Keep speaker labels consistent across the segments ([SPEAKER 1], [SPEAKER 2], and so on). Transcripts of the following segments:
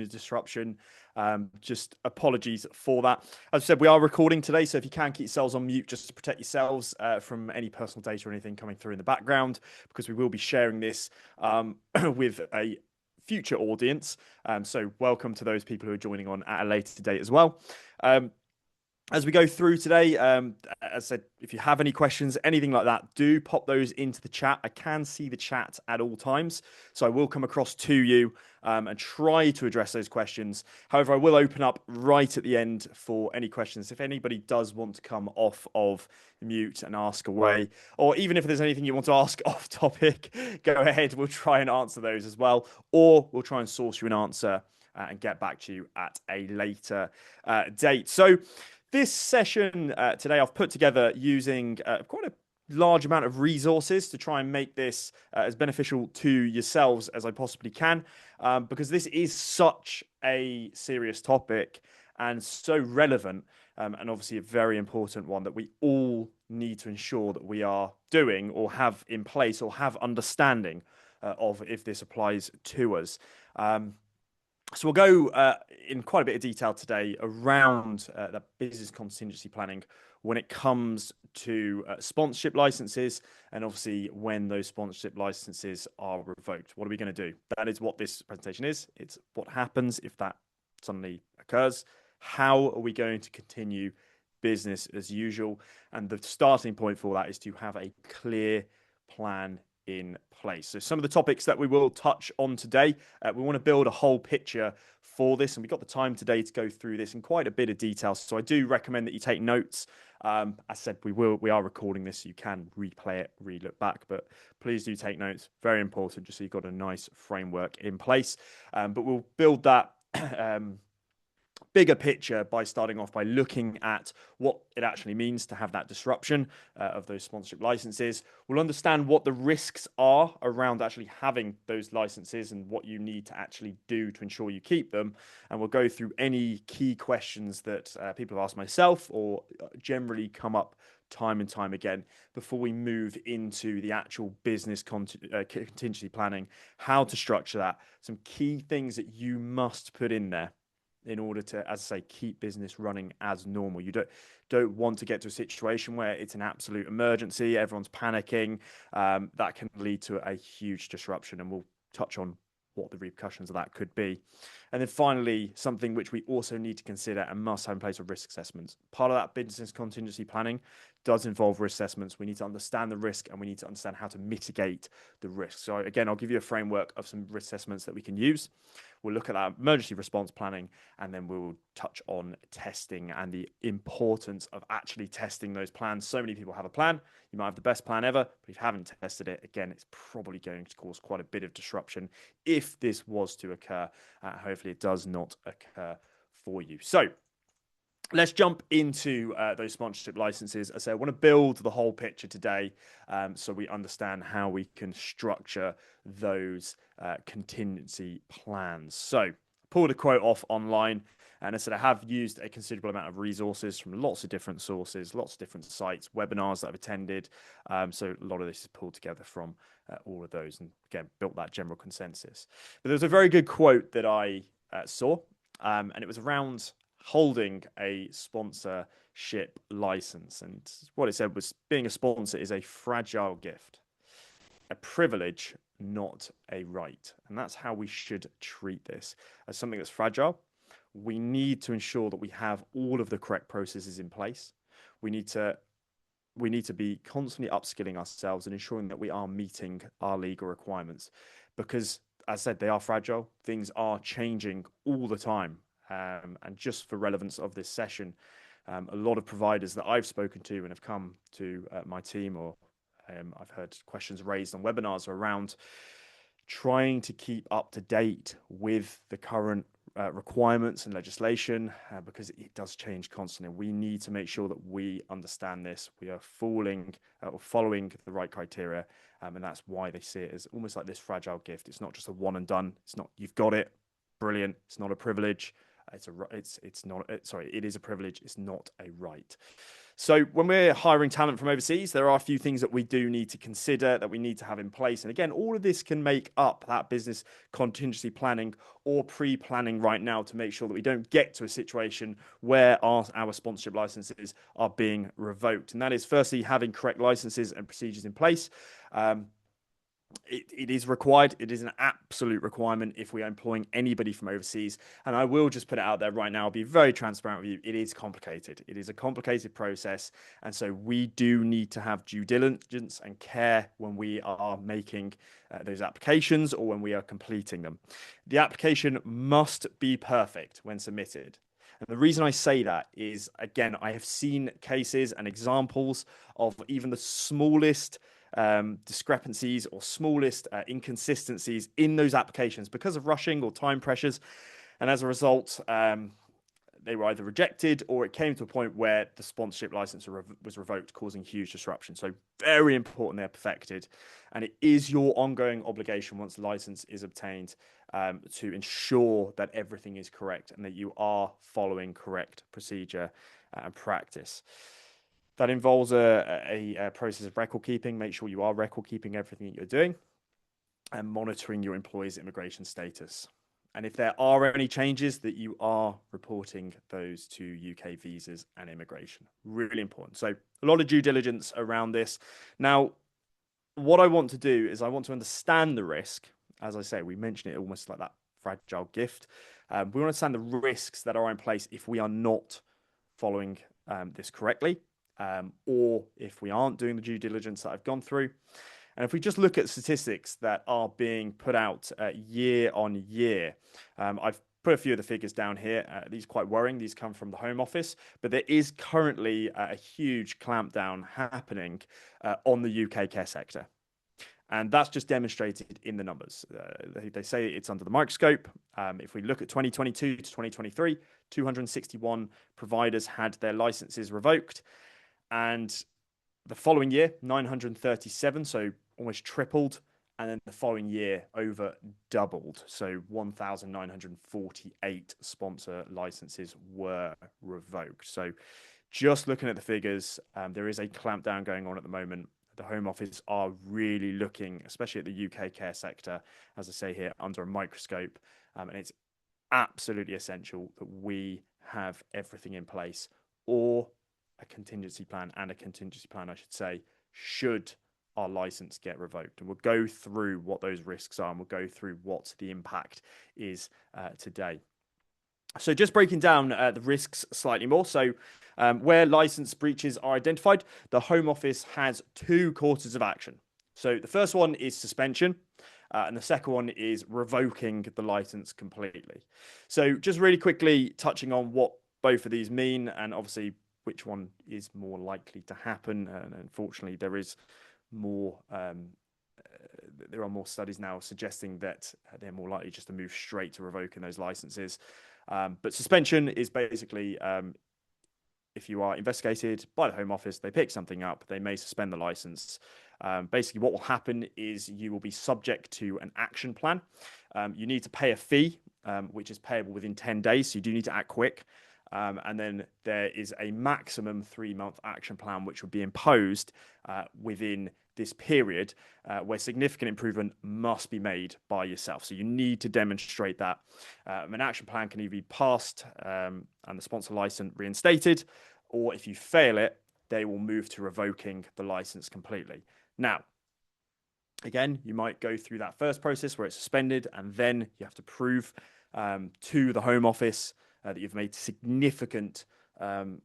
[SPEAKER 1] the disruption. Just apologies for that. As I said, we are recording today, so if you can keep yourselves on mute just to protect yourselves from any personal data or anything coming through in the background, because we will be sharing this with a future audience. So welcome to those people who are joining on at a later date as well. As we go through today, as I said, if you have any questions, anything like that, do pop those into the chat. I can see the chat at all times, so I will come across to you and try to address those questions. However, I will open up right at the end for any questions. If anybody does want to come off of mute and ask away, or even if there's anything you want to ask off topic, go ahead. We'll try and answer those as well, or we'll try and source you an answer and get back to you at a later date. So, this session today I've put together using quite a large amount of resources to try and make this as beneficial to yourselves as I possibly can, because this is such a serious topic and so relevant, and obviously a very important one that we all need to ensure that we are doing or have in place or have understanding of if this applies to us. So we'll go in quite a bit of detail today around the business contingency planning when it comes to sponsorship licenses, and obviously when those sponsorship licenses are revoked. What are we going to do? That is what this presentation is. It's what happens if that suddenly occurs. How are we going to continue business as usual? And the starting point for that is to have a clear plan in place. So some of the topics that we will touch on today, we want to build a whole picture for this, and we've got the time today to go through this in quite a bit of detail. So I do recommend that you take notes. As I said, we are recording this, so you can replay it, re-look back, but please do take notes. Very important, just so you've got a nice framework in place. But we'll build that bigger picture by starting off by looking at what it actually means to have that disruption of those sponsorship licenses. We'll understand what the risks are around actually having those licenses and what you need to actually do to ensure you keep them. And we'll go through any key questions that people have asked myself or generally come up time and time again before we move into the actual business contingency planning, how to structure that, some key things that you must put in there in order to, as I say, keep business running as normal. You don't want to get to a situation where it's an absolute emergency, everyone's panicking. That can lead to a huge disruption, and we'll touch on what the repercussions of that could be. And then finally, something which we also need to consider and must have in place are risk assessments. Part of that business contingency planning does involve risk assessments. We need to understand the risk and we need to understand how to mitigate the risk. So again, I'll give you a framework of some risk assessments that we can use. We'll look at that emergency response planning, and then we'll touch on testing and the importance of actually testing those plans. So many people have a plan. You might have the best plan ever, but if you haven't tested it, again, it's probably going to cause quite a bit of disruption if this was to occur. Hopefully it does not occur for you. So let's jump into those sponsorship licenses. As I say, I want to build the whole picture today, so we understand how we can structure those contingency plans. So I pulled a quote off online, and I said I have used a considerable amount of resources from lots of different sources, lots of different sites, webinars that I've attended. So a lot of this is pulled together from all of those, and again, built that general consensus. But there was a very good quote that I saw, and it was around holding a sponsorship license. And what it said was, being a sponsor is a fragile gift, a privilege, not a right. And that's how we should treat this, as something that's fragile. We need to ensure that we have all of the correct processes in place. We need to be constantly upskilling ourselves and ensuring that we are meeting our legal requirements, because, as I said, they are fragile. Things are changing all the time. And just for relevance of this session, a lot of providers that I've spoken to and have come to my team, or I've heard questions raised on webinars around trying to keep up to date with the current requirements and legislation, because it does change constantly. We need to make sure that we understand this. We are following the right criteria, and that's why they see it as almost like this fragile gift. It's not just a one and done. It's not, you've got it, brilliant. It's not a privilege. It is a privilege. It's not a right. So when we're hiring talent from overseas, there are a few things that we do need to consider, that we need to have in place. And again, all of this can make up that business contingency planning or pre-planning right now to make sure that we don't get to a situation where our sponsorship licenses are being revoked. And that is firstly having correct licenses and procedures in place. It is required. It is an absolute requirement if we are employing anybody from overseas. And I will just put it out there right now. I'll be very transparent with you. It is complicated. It is a complicated process. And so we do need to have due diligence and care when we are making those applications or when we are completing them. The application must be perfect when submitted. And the reason I say that is, again, I have seen cases and examples of even the smallest discrepancies or smallest inconsistencies in those applications because of rushing or time pressures. And as a result, they were either rejected or it came to a point where the sponsorship license was revoked, causing huge disruption. So very important they're perfected. And it is your ongoing obligation once the license is obtained to ensure that everything is correct and that you are following correct procedure and practice. That involves a process of record keeping. Make sure you are record keeping everything that you're doing and monitoring your employee's immigration status. And if there are any changes, that you are reporting those to UK visas and immigration. Really important. So a lot of due diligence around this. Now, what I want to do is I want to understand the risk. As I say, we mentioned it almost like that fragile gift. We want to understand the risks that are in place if we are not following this correctly. Or if we aren't doing the due diligence that I've gone through. And if we just look at statistics that are being put out year on year, I've put a few of the figures down here. These are quite worrying. These come from the Home Office, but there is currently a huge clampdown happening on the UK care sector. And that's just demonstrated in the numbers. They say it's under the microscope. If we look at 2022 to 2023, 261 providers had their licenses revoked. And the following year, 937, so almost tripled. And then the following year, over doubled. So 1,948 sponsor licenses were revoked. So just looking at the figures, there is a clampdown going on at the moment. The Home Office are really looking, especially at the UK care sector, as I say here, under a microscope. And it's absolutely essential that we have everything in place, or a contingency plan, I should say, should our license get revoked. And we'll go through what those risks are and we'll go through what the impact is today. So just breaking down the risks slightly more. So where license breaches are identified, the Home Office has two courses of action. So the first one is suspension. And the second one is revoking the license completely. So just really quickly touching on what both of these mean, and obviously which one is more likely to happen. And unfortunately, there is more. There are more studies now suggesting that they're more likely just to move straight to revoking those licenses. But suspension is basically if you are investigated by the Home Office, they pick something up, they may suspend the license. Basically, what will happen is you will be subject to an action plan. You need to pay a fee, which is payable within 10 days. So you do need to act quick. And then there is a maximum 3-month action plan, which will be imposed within this period where significant improvement must be made by yourself. So you need to demonstrate that. An action plan can either be passed and the sponsor license reinstated, or if you fail it, they will move to revoking the license completely. Now, again, you might go through that first process where it's suspended, and then you have to prove to the Home Office that you've made significant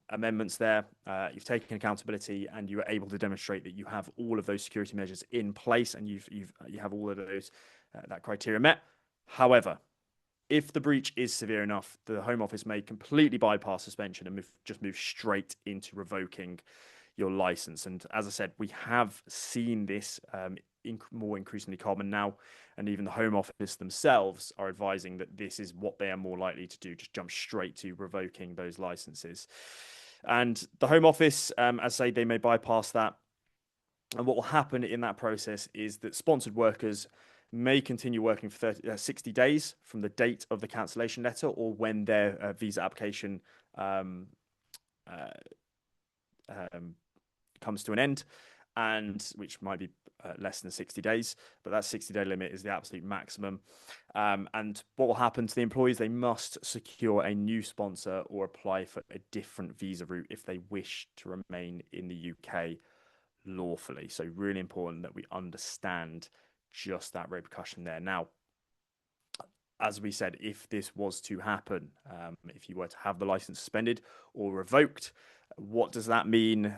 [SPEAKER 1] amendments there, you've taken accountability, and you are able to demonstrate that you have all of those security measures in place, and you have all of those that criteria met. However, if the breach is severe enough, the Home Office may completely bypass suspension and just move straight into revoking your license. And as I said, we have seen this more increasingly common now, and even the Home Office themselves are advising that this is what they are more likely to do, just jump straight to revoking those licenses. And the Home Office, as I say, they may bypass that. And what will happen in that process is that sponsored workers may continue working for 60 days from the date of the cancellation letter, or when their visa application comes to an end, and which might be less than 60 days, but that 60-day limit is the absolute maximum. And what will happen to the employees? They must secure a new sponsor or apply for a different visa route if they wish to remain in the UK lawfully. So really important that we understand just that repercussion there. Now, as we said, if this was to happen, if you were to have the license suspended or revoked, what does that mean?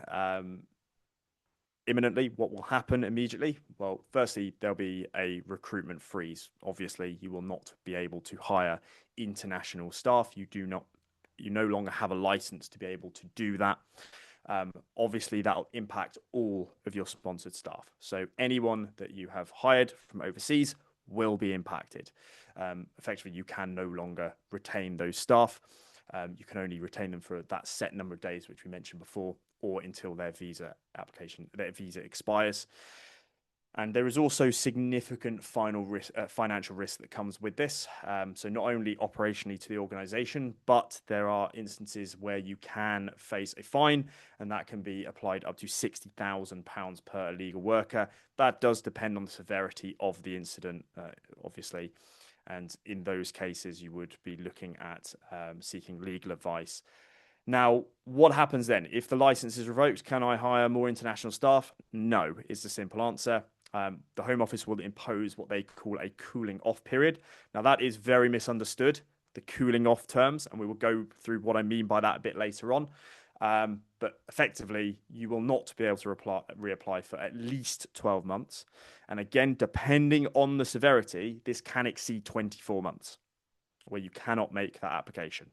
[SPEAKER 1] Imminently, what will happen immediately? Well, firstly, there'll be a recruitment freeze. Obviously, you will not be able to hire international staff. You no longer have a license to be able to do that. Obviously, that'll impact all of your sponsored staff. So anyone that you have hired from overseas will be impacted. Effectively, you can no longer retain those staff. You can only retain them for that set number of days, which we mentioned before, or until their visa expires. And there is also significant financial risk that comes with this. So not only operationally to the organization, but there are instances where you can face a fine, and that can be applied up to £60,000 per illegal worker. That does depend on the severity of the incident, obviously. And in those cases, you would be looking at seeking legal advice. Now, what happens then? If the license is revoked, can I hire more international staff? No, is the simple answer. The Home Office will impose what they call a cooling off period. Now, that is very misunderstood, the cooling off terms, and we will go through what I mean by that a bit later on. But effectively, you will not be able to reapply for at least 12 months. And again, depending on the severity, this can exceed 24 months where you cannot make that application.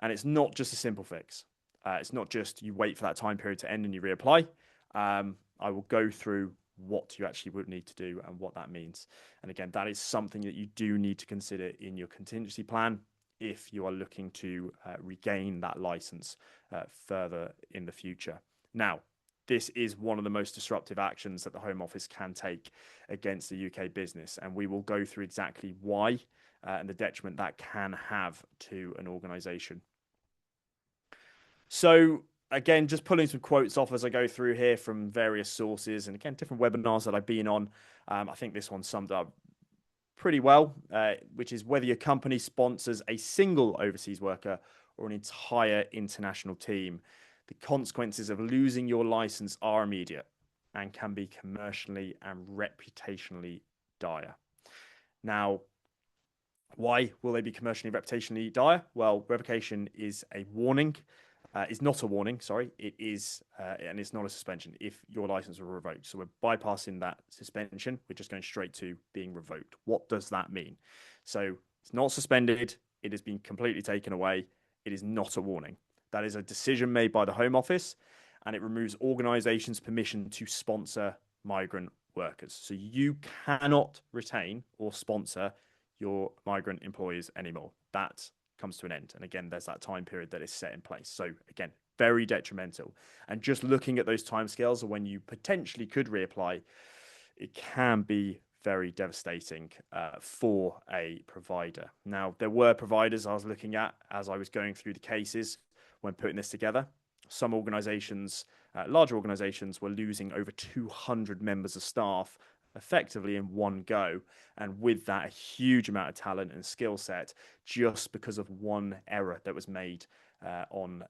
[SPEAKER 1] And it's not just a simple fix. It's not just you wait for that time period to end and you reapply. I will go through what you actually would need to do and what that means. And again, that is something that you do need to consider in your contingency plan if you are looking to regain that license further in the future. Now, this is one of the most disruptive actions that the Home Office can take against the UK business. And we will go through exactly why and the detriment that can have to an organization. So again, just pulling some quotes off as I go through here from various sources and again, different webinars that I've been on. I think this one summed up pretty well, which is whether your company sponsors a single overseas worker or an entire international team, the consequences of losing your license are immediate and can be commercially and reputationally dire. Now, why will they be commercially and reputationally dire? Well, revocation is a warning. Is not a warning, sorry. It is, and it's not a suspension if your license were revoked. So we're bypassing that suspension. We're just going straight to being revoked. What does that mean? So it's not suspended. It has been completely taken away. It is not a warning. That is a decision made by the Home Office, and it removes organizations' permission to sponsor migrant workers. So you cannot retain or sponsor your migrant employees anymore. That comes to an end. And again, there's that time period that is set in place. So again, very detrimental. And just looking at those timescales of when you potentially could reapply, it can be very devastating for a provider. Now, there were providers I was looking at as I was going through the cases when putting this together. Some organizations, larger organizations, were losing over 200 members of staff effectively in one go, and with that a huge amount of talent and skill set just because of one error that was made on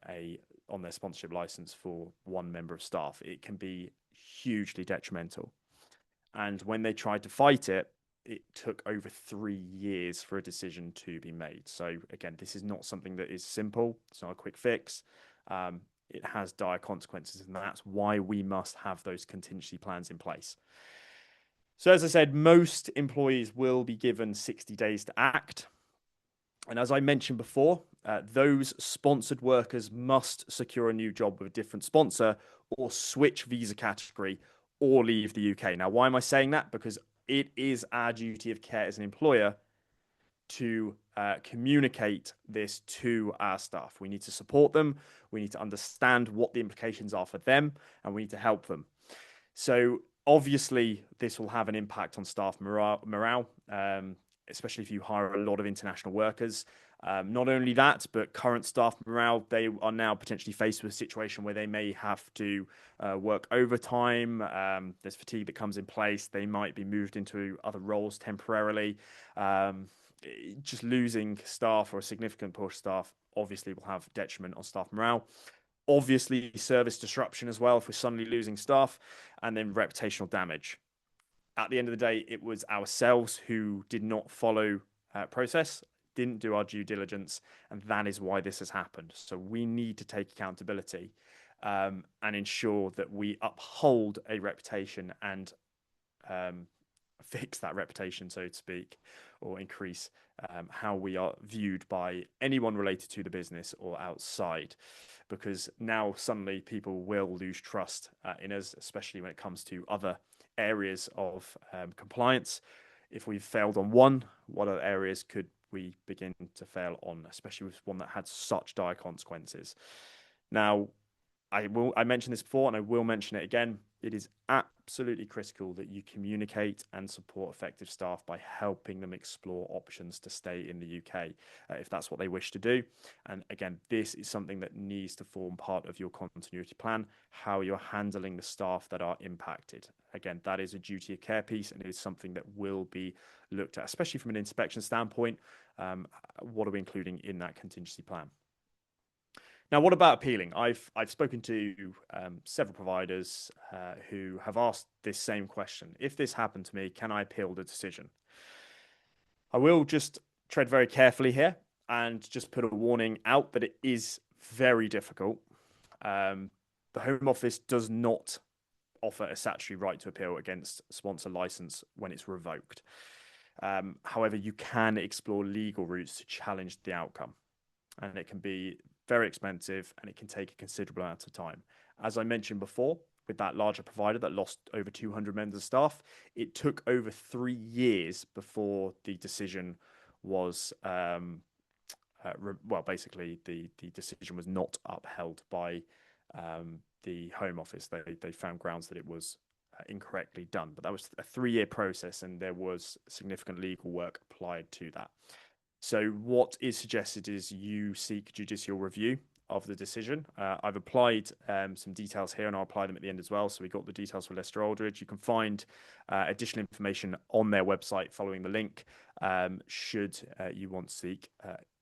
[SPEAKER 1] their sponsorship license for one member of staff. It can be hugely detrimental, and when they tried to fight it, it took over 3 years for a decision to be made. So again, this is not something that is simple. It's not a quick fix. It has dire consequences, and that's why we must have those contingency plans in place. So as I said, most employees will be given 60 days to act. And as I mentioned before, those sponsored workers must secure a new job with a different sponsor or switch visa category or leave the UK. Now, why am I saying that? Because it is our duty of care as an employer to communicate this to our staff. We need to support them. We need to understand what the implications are for them, and we need to help them. So obviously, this will have an impact on staff morale, especially if you hire a lot of international workers. Not only that, but current staff morale, they are now potentially faced with a situation where they may have to work overtime. There's fatigue that comes in place. They might be moved into other roles temporarily. Just losing staff or a significant portion of staff obviously will have detriment on staff morale. Obviously, service disruption as well if we're suddenly losing staff, and then reputational damage. At the end of the day, it was ourselves who did not follow process, didn't do our due diligence, and that is why this has happened. So we need to take accountability and ensure that we uphold a reputation and fix that reputation, so to speak, or increase how we are viewed by anyone related to the business or outside. Because now suddenly people will lose trust in us, especially when it comes to other areas of compliance. If we've failed on one, what other areas could we begin to fail on, especially with one that had such dire consequences? Now, I mentioned this before and I will mention it again. It is absolutely critical that you communicate and support effective staff by helping them explore options to stay in the UK if that's what they wish to do. And again, this is something that needs to form part of your continuity plan, how you're handling the staff that are impacted. Again, that is a duty of care piece, and it is something that will be looked at, especially from an inspection standpoint. What are we including in that contingency plan? Now, what about appealing? I've spoken to several providers who have asked this same question. If this happened to me, can I appeal the decision? I will just tread very carefully here and just put a warning out that it is very difficult. The Home Office does not offer a statutory right to appeal against sponsor license when it's revoked. However, you can explore legal routes to challenge the outcome, and it can be very expensive and it can take a considerable amount of time. As I mentioned before, with that larger provider that lost over 200 members of staff, it took over 3 years before the decision was, basically the decision was not upheld by the Home Office. They found grounds that it was incorrectly done, but that was a 3-year process and there was significant legal work applied to that. So what is suggested is you seek judicial review of the decision. I've applied some details here and I'll apply them at the end as well. So we got the details for Leicester Aldridge. You can find additional information on their website following the link should you want to seek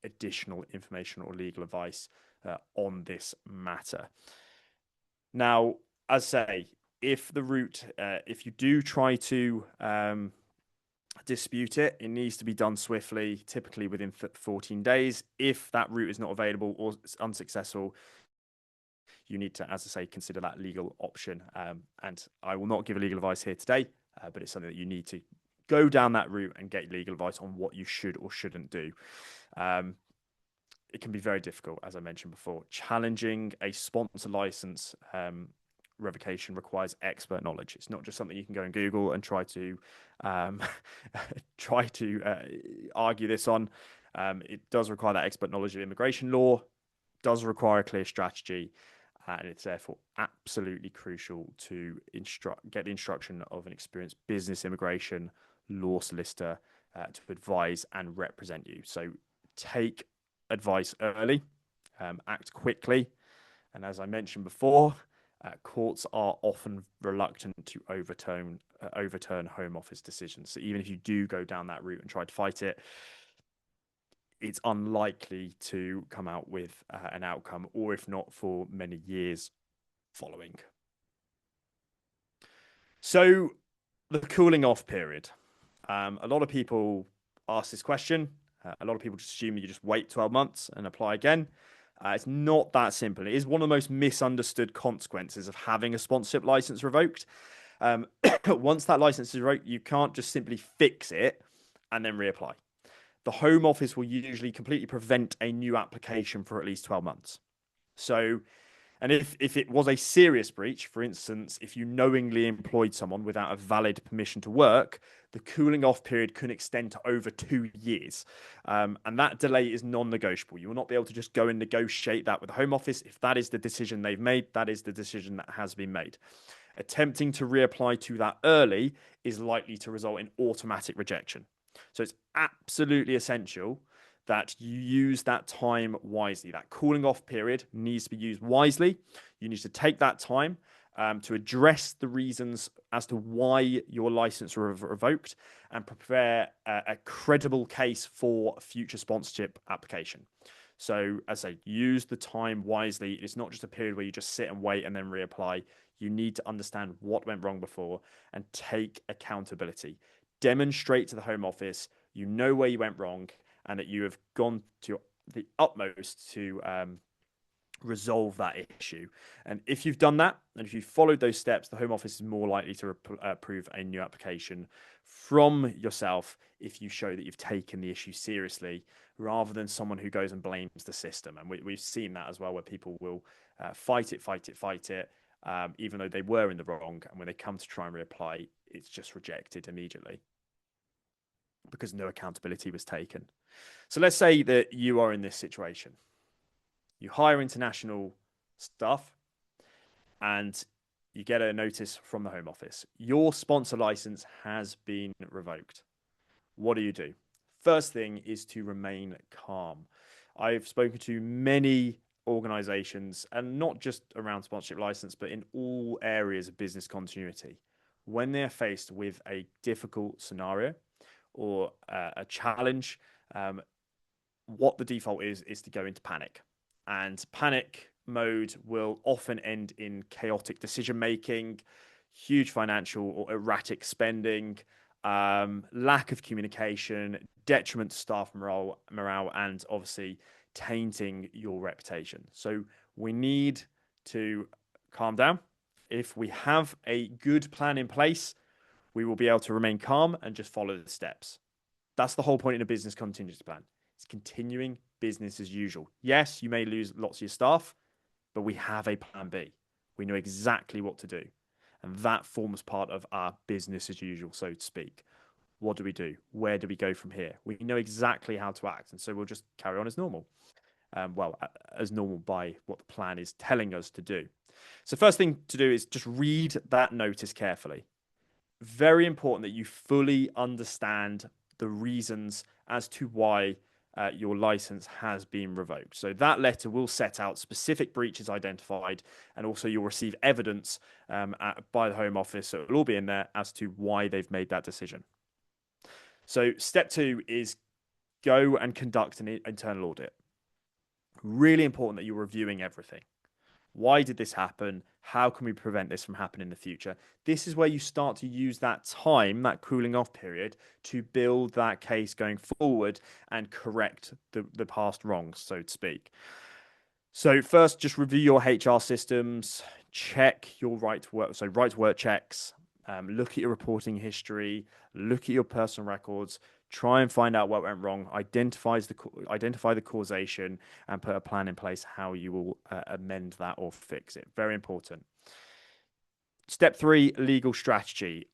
[SPEAKER 1] additional information or legal advice on this matter. Now, as I say, if the route, if you do try to dispute it, it needs to be done swiftly, typically within 14 days. If that route is not available or it's unsuccessful, you need to, as I say, consider that legal option. And I will not give a legal advice here today, but it's something that you need to go down that route and get legal advice on what you should or shouldn't do. It can be very difficult, as I mentioned before. Challenging a sponsor license revocation requires expert knowledge. It's not just something you can go and Google and try to argue this on. It does require that expert knowledge of immigration law, does require a clear strategy, and it's therefore absolutely crucial to get the instruction of an experienced business immigration law solicitor to advise and represent you. So take advice early, act quickly, and as I mentioned before, courts are often reluctant to overturn Home Office decisions. So even if you do go down that route and try to fight it, it's unlikely to come out with an outcome, or if not, for many years following. So the cooling off period. A lot of people ask this question. A lot of people just assume you just wait 12 months and apply again. It's not that simple. It is one of the most misunderstood consequences of having a sponsorship license revoked. Once that license is revoked, you can't just simply fix it and then reapply. The Home Office will usually completely prevent a new application for at least 12 months. So, and if it was a serious breach, for instance, if you knowingly employed someone without a valid permission to work, the cooling off period can extend to over 2 years. And that delay is non-negotiable. You will not be able to just go and negotiate that with the Home Office. If that is the decision they've made, that is the decision that has been made. Attempting to reapply to that early is likely to result in automatic rejection. So it's absolutely essential that you use that time wisely. That cooling off period needs to be used wisely. You need to take that time to address the reasons as to why your license was revoked and prepare a credible case for future sponsorship application. So, as I say, use the time wisely. It's not just a period where you just sit and wait and then reapply. You need to understand what went wrong before and take accountability. Demonstrate to the Home Office you know where you went wrong and that you have gone to the utmost to resolve that issue. And if you've done that, and if you've followed those steps, the Home Office is more likely to approve a new application from yourself if you show that you've taken the issue seriously, rather than someone who goes and blames the system. And we've seen that as well, where people will fight it, even though they were in the wrong. And when they come to try and reapply, it's just rejected immediately because no accountability was taken. So let's say that you are in this situation. You hire international staff and you get a notice from the Home Office. Your sponsor license has been revoked. What do you do? First thing is to remain calm. I've spoken to many organizations, and not just around sponsorship license, but in all areas of business continuity. When they're faced with a difficult scenario or a challenge, what the default is to go into panic. And panic mode will often end in chaotic decision making, huge financial or erratic spending, lack of communication, detriment to staff morale, and obviously tainting your reputation. So we need to calm down. If we have a good plan in place, we will be able to remain calm and just follow the steps. That's the whole point in a business contingency plan. It's continuing business as usual. Yes, you may lose lots of your staff, but we have a plan B. We know exactly what to do. And that forms part of our business as usual, so to speak. What do we do? Where do we go from here? We know exactly how to act. And so we'll just carry on as normal. As normal by what the plan is telling us to do. So first thing to do is just read that notice carefully. Very important that you fully understand the reasons as to why your license has been revoked. So that letter will set out specific breaches identified, and also you'll receive evidence by the Home Office. So it'll all be in there as to why they've made that decision. So step 2 is go and conduct an internal audit. Really important that you're reviewing everything. Why did this happen? How can we prevent this from happening in the future? This is where you start to use that time, that cooling off period, to build that case going forward and correct the past wrongs, so to speak. So first, just review your HR systems, check your right to work. So right to work checks, look at your reporting history, look at your personal records, try and find out what went wrong, identify the causation, and put a plan in place how you will amend that or fix it. Very important. Step 3, legal strategy.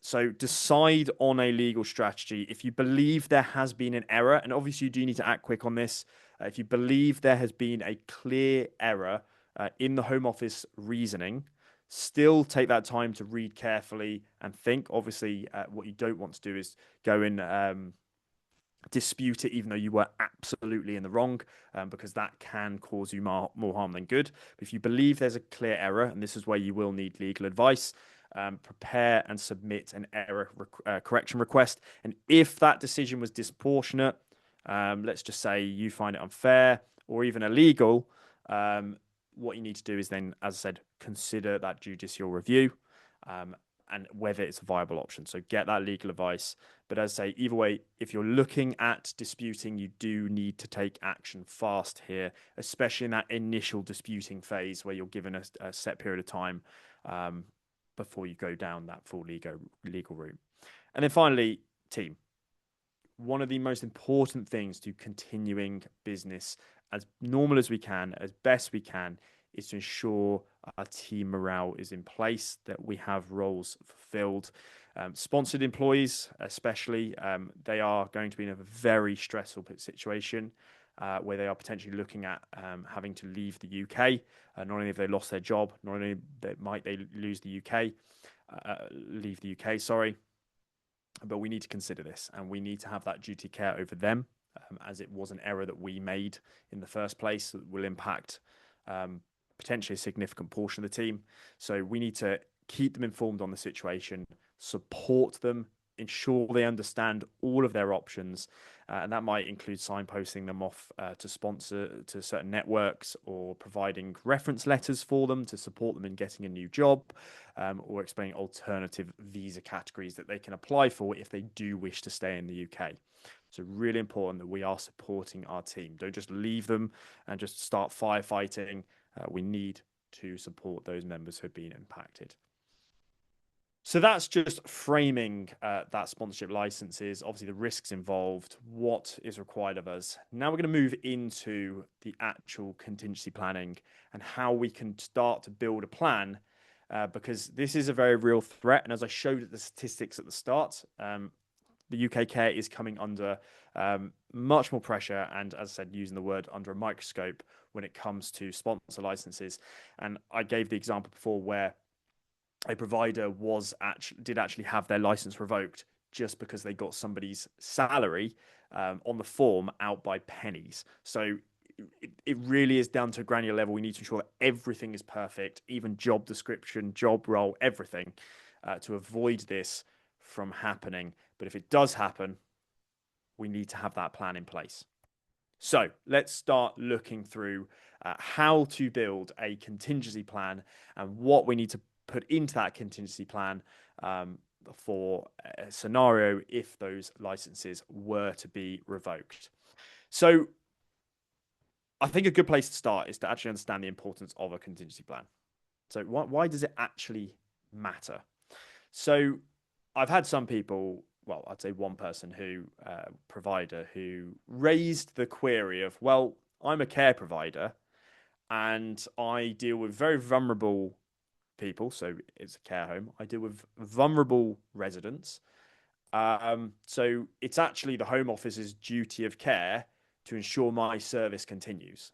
[SPEAKER 1] So decide on a legal strategy. If you believe there has been an error, and obviously you do need to act quick on this, if you believe there has been a clear error in the Home Office reasoning, still take that time to read carefully and think. Obviously, what you don't want to do is go and dispute it, even though you were absolutely in the wrong, because that can cause you more harm than good. But if you believe there's a clear error, and this is where you will need legal advice, prepare and submit an error correction request. And if that decision was disproportionate, let's just say you find it unfair or even illegal, what you need to do is then, as I said, consider that judicial review and whether it's a viable option. So get that legal advice. But as I say, either way, if you're looking at disputing, you do need to take action fast here, especially in that initial disputing phase where you're given a set period of time before you go down that full legal route. And then finally, team. One of the most important things to continuing business as normal as we can, as best we can, is to ensure our team morale is in place, that we have roles fulfilled. Sponsored employees, especially, they are going to be in a very stressful situation where they are potentially looking at having to leave the UK. Not only have they lost their job, not only might they lose the UK, leave the UK, sorry, but we need to consider this, and we need to have that duty of care over them as it was an error that we made in the first place that will impact potentially a significant portion of the team. So we need to keep them informed on the situation, support them, ensure they understand all of their options. And that might include signposting them off to sponsor to certain networks, or providing reference letters for them to support them in getting a new job, or explaining alternative visa categories that they can apply for if they do wish to stay in the UK. So really important that we are supporting our team. Don't just leave them and just start firefighting. We need to support those members who have been impacted. So that's just framing that sponsorship licenses, obviously the risks involved, what is required of us. Now we're going to move into the actual contingency planning and how we can start to build a plan, because this is a very real threat. And as I showed at the statistics at the start, the UK care is coming under much more pressure, and as I said, using the word under a microscope when it comes to sponsor licenses. And I gave the example before where a provider did actually have their license revoked just because they got somebody's salary on the form out by pennies. So it really is down to a granular level. We need to ensure that everything is perfect, even job description, job role, everything, to avoid this from happening. But if it does happen, we need to have that plan in place. So let's start looking through how to build a contingency plan and what we need to put into that contingency plan for a scenario if those licenses were to be revoked. So I think a good place to start is to actually understand the importance of a contingency plan. So why does it actually matter? So I've had some people, well, I'd say one person provider who raised the query of, well, I'm a care provider and I deal with very vulnerable people. So it's a care home. I deal with vulnerable residents. So it's actually the Home Office's duty of care to ensure my service continues.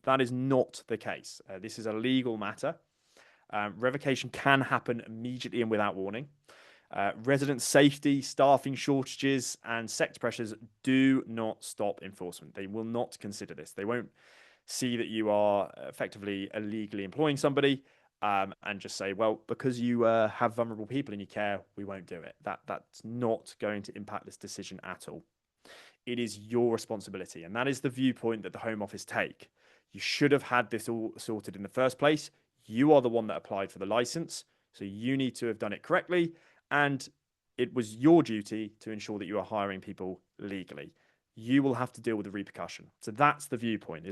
[SPEAKER 1] That is not the case. This is a legal matter. Revocation can happen immediately and without warning. Resident safety, staffing shortages, and sector pressures do not stop enforcement. They will not consider this. They won't see that you are effectively illegally employing somebody and just say, well, because you have vulnerable people in your care, we won't do it. That's not going to impact this decision at all. It is your responsibility, and that is the viewpoint that the Home Office take. You should have had this all sorted in the first place. You are the one that applied for the license, so you need to have done it correctly, and it was your duty to ensure that you are hiring people legally. You will have to deal with the repercussion. So that's the viewpoint.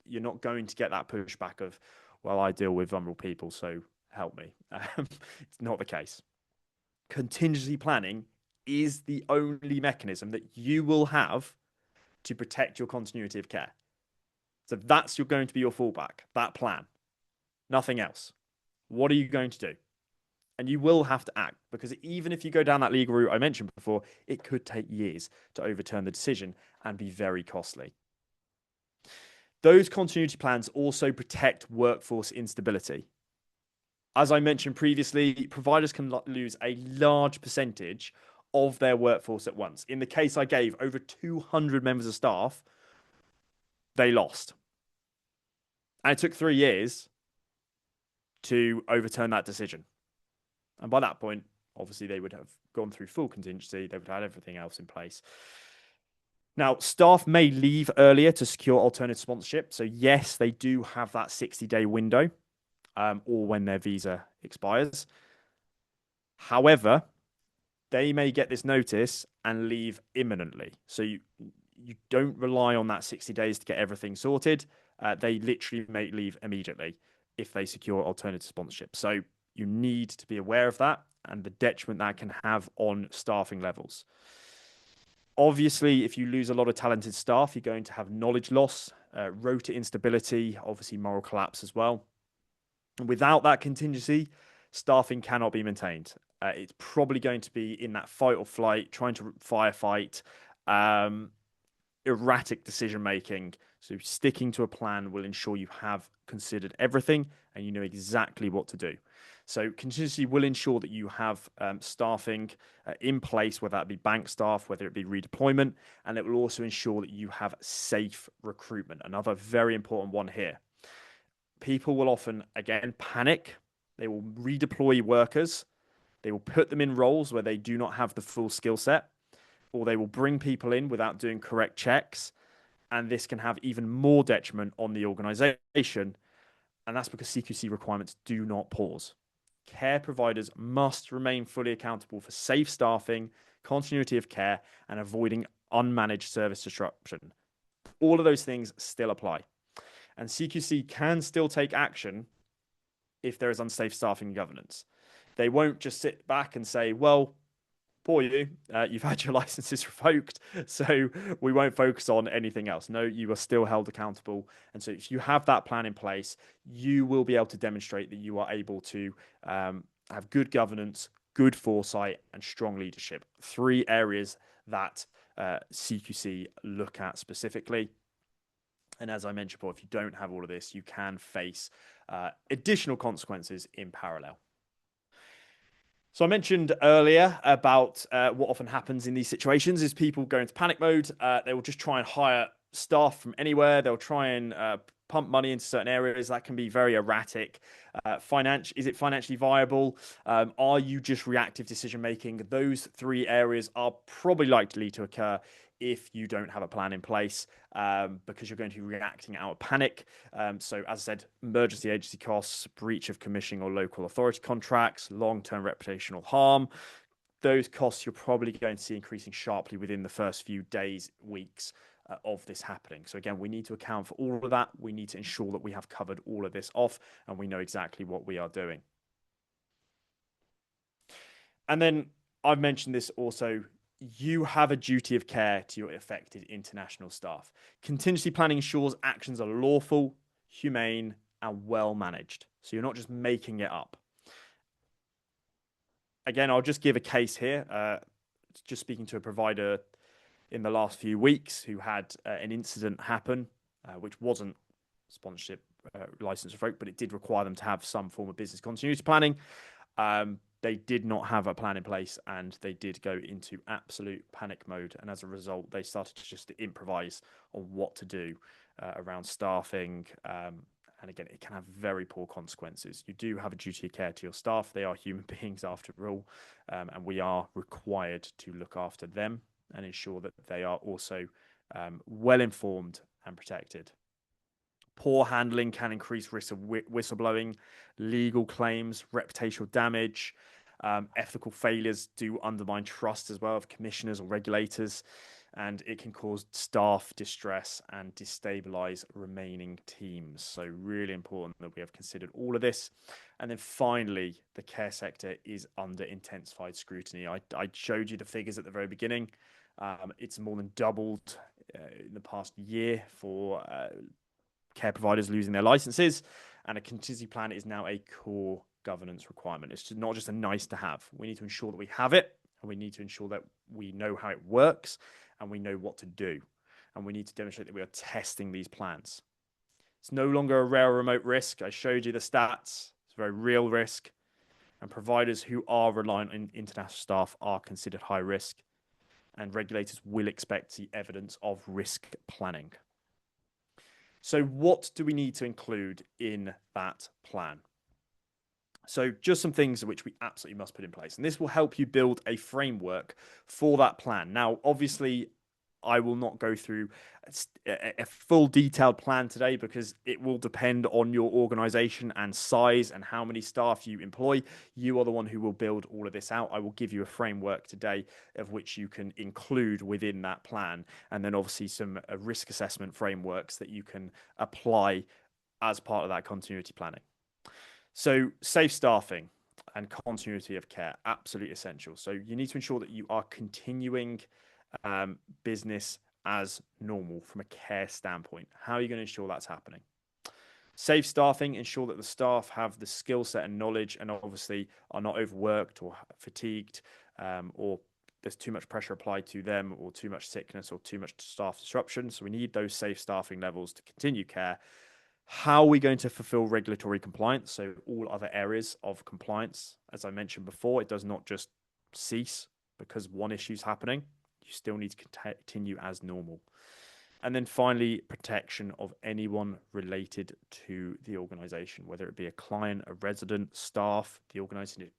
[SPEAKER 1] You're not going to get that pushback of, well, I deal with vulnerable people, so help me. It's not the case. Contingency planning is the only mechanism that you will have to protect your continuity of care. So that's going to be your fallback, that plan, nothing else. What are you going to do? And you will have to act, because even if you go down that legal route I mentioned before, it could take years to overturn the decision and be very costly. Those continuity plans also protect workforce instability. As I mentioned previously, providers can lose a large percentage of their workforce at once. In the case I gave, over 200 members of staff, they lost. And it took 3 years to overturn that decision. And by that point, obviously, they would have gone through full contingency. They would have had everything else in place. Now, staff may leave earlier to secure alternative sponsorship. So yes, they do have that 60-day window, or when their visa expires. However, they may get this notice and leave imminently. So you don't rely on that 60 days to get everything sorted. They literally may leave immediately if they secure alternative sponsorship. So you need to be aware of that and the detriment that can have on staffing levels. Obviously, if you lose a lot of talented staff, you're going to have knowledge loss, rota instability, obviously moral collapse as well. And without that contingency, staffing cannot be maintained. It's probably going to be in that fight or flight, trying to firefight. erratic decision making. So sticking to a plan will ensure you have considered everything and you know exactly what to do. So contingency will ensure that you have staffing in place, whether that be bank staff, whether it be redeployment, and it will also ensure that you have safe recruitment. Another very important one here. People will often, again, panic. They will redeploy workers. They will put them in roles where they do not have the full skill set, or they will bring people in without doing correct checks. And this can have even more detriment on the organization. And that's because CQC requirements do not pause. Care providers must remain fully accountable for safe staffing, continuity of care, and avoiding unmanaged service disruption. All of those things still apply. And CQC can still take action if there is unsafe staffing and governance. They won't just sit back and say, well, poor you, you've had your licenses revoked, so we won't focus on anything else. No, you are still held accountable. And so if you have that plan in place, you will be able to demonstrate that you are able to have good governance, good foresight, and strong leadership. 3 areas that CQC look at specifically. And as I mentioned before, if you don't have all of this, you can face additional consequences in parallel. So I mentioned earlier about what often happens in these situations is people go into panic mode. They will just try and hire staff from anywhere. They'll try and pump money into certain areas. That can be very erratic. Is it financially viable? Are you just reactive decision making? Those 3 areas are probably likely to occur if you don't have a plan in place, because you're going to be reacting out of panic. So as I said, emergency agency costs, breach of commissioning or local authority contracts, long-term reputational harm. Those costs you're probably going to see increasing sharply within the first few days, weeks of this happening. So again, we need to account for all of that. We need to ensure that we have covered all of this off and we know exactly what we are doing. And then I've mentioned this also, you have a duty of care to your affected international staff. Contingency planning ensures actions are lawful, humane, and well managed. So you're not just making it up. Again, I'll just give a case here. Just speaking to a provider in the last few weeks who had an incident happen, which wasn't sponsorship license revoked, but it did require them to have some form of business continuity planning. They did not have a plan in place and they did go into absolute panic mode. And as a result, they started to just improvise on what to do around staffing. And again, it can have very poor consequences. You do have a duty of care to your staff. They are human beings after all. And we are required to look after them and ensure that they are also well informed and protected. Poor handling can increase risk of whistleblowing, legal claims, reputational damage. Ethical failures do undermine trust as well of commissioners or regulators, and it can cause staff distress and destabilize remaining teams. So really important that we have considered all of this. And then finally, the care sector is under intensified scrutiny. I showed you the figures at the very beginning. It's more than doubled in the past year for care providers losing their licenses, and a contingency plan is now a core governance requirement. It's not just a nice to have. We need to ensure that we have it, and we need to ensure that we know how it works and we know what to do. And we need to demonstrate that we are testing these plans. It's no longer a rare or remote risk. I showed you the stats. It's a very real risk. And providers who are reliant on international staff are considered high risk. And regulators will expect to see evidence of risk planning. So what do we need to include in that plan? So just some things which we absolutely must put in place. And this will help you build a framework for that plan. Now, obviously, I will not go through a full detailed plan today because it will depend on your organization and size and how many staff you employ. You are the one who will build all of this out. I will give you a framework today of which you can include within that plan. And then obviously some risk assessment frameworks that you can apply as part of that continuity planning. So safe staffing and continuity of care, absolutely essential. So you need to ensure that you are continuing business as normal from a care standpoint. How are you going to ensure that's happening? Safe staffing, ensure that the staff have the skill set and knowledge and obviously are not overworked or fatigued or there's too much pressure applied to them, or too much sickness, or too much staff disruption. So we need those safe staffing levels to continue care. How are we going to fulfill regulatory compliance? So all other areas of compliance, as I mentioned before, it does not just cease because one issue is happening. You still need to continue as normal. And then finally, protection of anyone related to the organization, whether it be a client, a resident, staff, the organization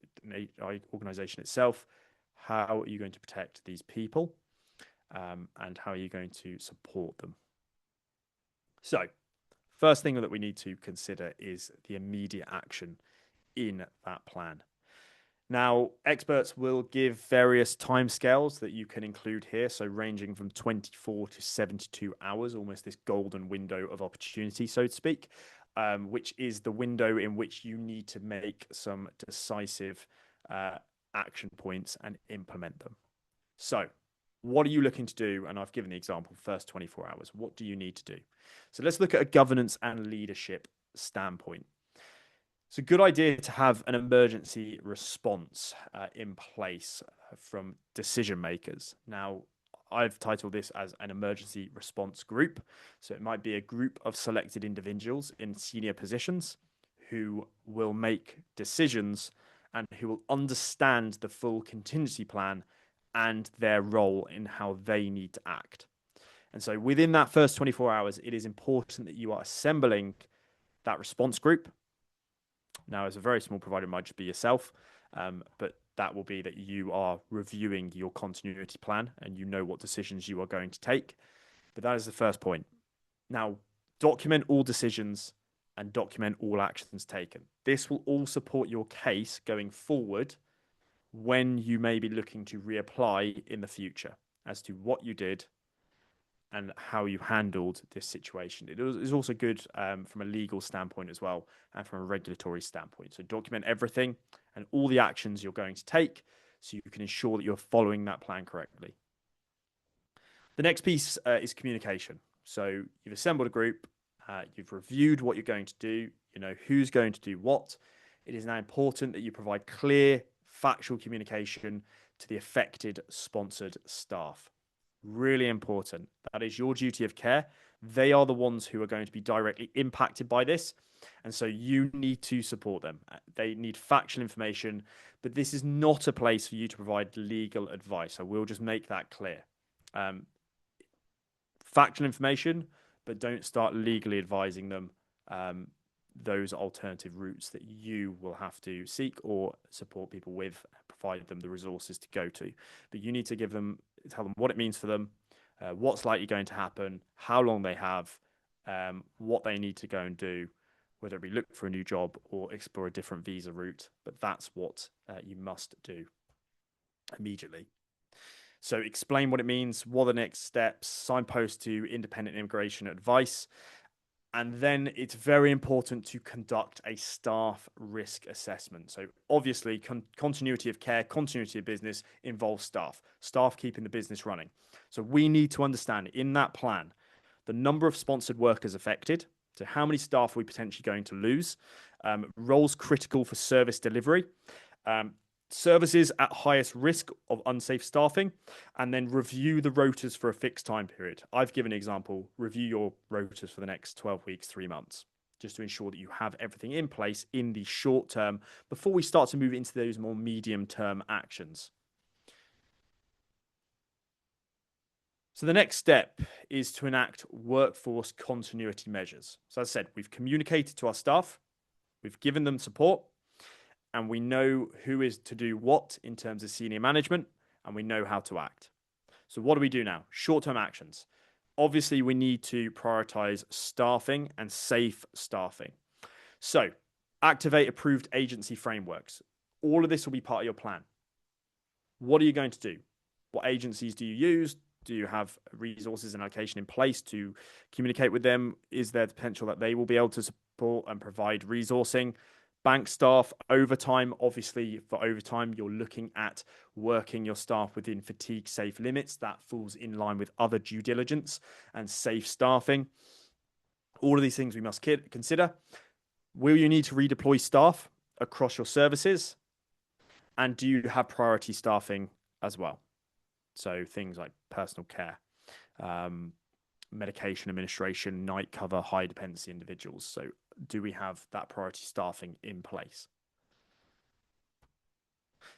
[SPEAKER 1] itself. How are you going to protect these people? And how are you going to support them? So, first thing that we need to consider is the immediate action in that plan. Now, experts will give various timescales that you can include here, so ranging from 24 to 72 hours, almost this golden window of opportunity, so to speak, which is the window in which you need to make some decisive action points and implement them. So, what are you looking to do? And I've given the example, first 24 hours. What do you need to do? So let's look at a governance and leadership standpoint. It's a good idea to have an emergency response in place from decision makers. Now, I've titled this as an emergency response group. So it might be a group of selected individuals in senior positions who will make decisions and who will understand the full contingency plan and their role in how they need to act. And so within that first 24 hours, it is important that you are assembling that response group. Now, as a very small provider, it might just be yourself, but that will be that you are reviewing your continuity plan and you know what decisions you are going to take. But that is the first point. Now, document all decisions and document all actions taken. This will all support your case going forward when you may be looking to reapply in the future as to what you did and how you handled this situation. It is also good from a legal standpoint as well and from a regulatory standpoint. So document everything and all the actions you're going to take so you can ensure that you're following that plan correctly. The next piece is communication. So you've assembled a group, you've reviewed what you're going to do, you know who's going to do what. It is now important that you provide clear, factual communication to the affected sponsored staff. Really important. That is your duty of care. They are the ones who are going to be directly impacted by this. And so you need to support them. They need factual information, but this is not a place for you to provide legal advice. I will just make that clear. Factual information, but don't start legally advising them those alternative routes that you will have to seek or support people with, provide them the resources to go to. But you need to tell them what it means for them, what's likely going to happen, how long they have, what they need to go and do, whether it be look for a new job or explore a different visa route. But that's what you must do immediately. So explain what it means, what are the next steps, signpost to independent immigration advice. And then it's very important to conduct a staff risk assessment. So obviously, continuity of care, continuity of business involves staff keeping the business running. So we need to understand in that plan the number of sponsored workers affected. So how many staff are we potentially going to lose? Roles critical for service delivery. Services at highest risk of unsafe staffing, and then review the rotas for a fixed time period. I've given an example, review your rotas for the next 12 weeks, 3 months, just to ensure that you have everything in place in the short term before we start to move into those more medium term actions. So the next step is to enact workforce continuity measures. So as I said, we've communicated to our staff, we've given them support, and we know who is to do what in terms of senior management, and we know how to act. So what do we do now? Short-term actions. Obviously, we need to prioritize staffing and safe staffing. So activate approved agency frameworks. All of this will be part of your plan. What are you going to do? What agencies do you use? Do you have resources and allocation in place to communicate with them? Is there the potential that they will be able to support and provide resourcing? Bank staff, overtime. Obviously, for overtime, you're looking at working your staff within fatigue safe limits. That falls in line with other due diligence and safe staffing. All of these things we must consider. Will you need to redeploy staff across your services? And do you have priority staffing as well? So things like personal care, um, medication administration, night cover, high dependency individuals. So do we have that priority staffing in place?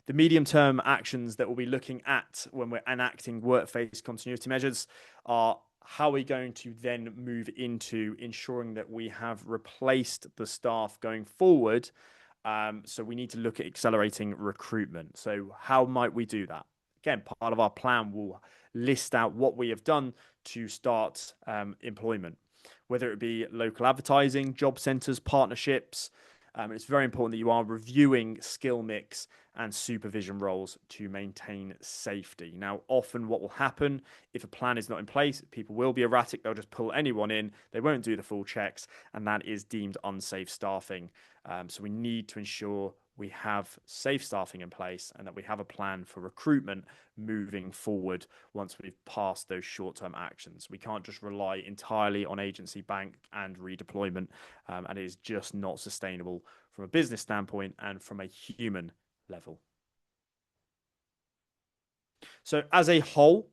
[SPEAKER 1] The medium term actions that we'll be looking at when we're enacting workplace continuity measures are how we're going to then move into ensuring that we have replaced the staff going forward. So we need to look at accelerating recruitment. So how might we do that? Again, part of our plan will list out what we have done to start employment, whether it be local advertising, job centres, partnerships. It's very important that you are reviewing skill mix and supervision roles to maintain safety. Now, often what will happen if a plan is not in place, people will be erratic. They'll just pull anyone in. They won't do the full checks, and that is deemed unsafe staffing. So we need to ensure we have safe staffing in place and that we have a plan for recruitment moving forward once we've passed those short-term actions. We can't just rely entirely on agency, bank, and redeployment, and it is just not sustainable from a business standpoint and from a human level. So as a whole,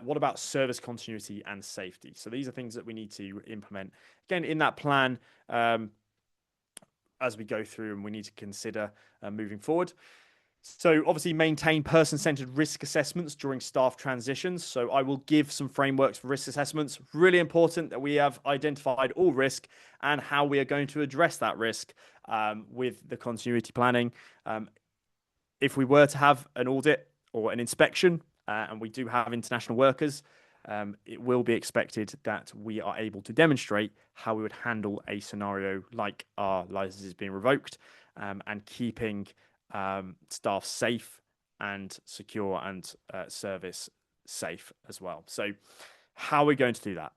[SPEAKER 1] what about service continuity and safety? So these are things that we need to implement. Again, in that plan, as we go through and we need to consider moving forward. So obviously maintain person-centered risk assessments during staff transitions. So I will give some frameworks for risk assessments. Really important that we have identified all risk and how we are going to address that risk with the continuity planning. If we were to have an audit or an inspection, and we do have international workers, it will be expected that we are able to demonstrate how we would handle a scenario like our licenses being revoked and keeping staff safe and secure and service safe as well. So how are we going to do that?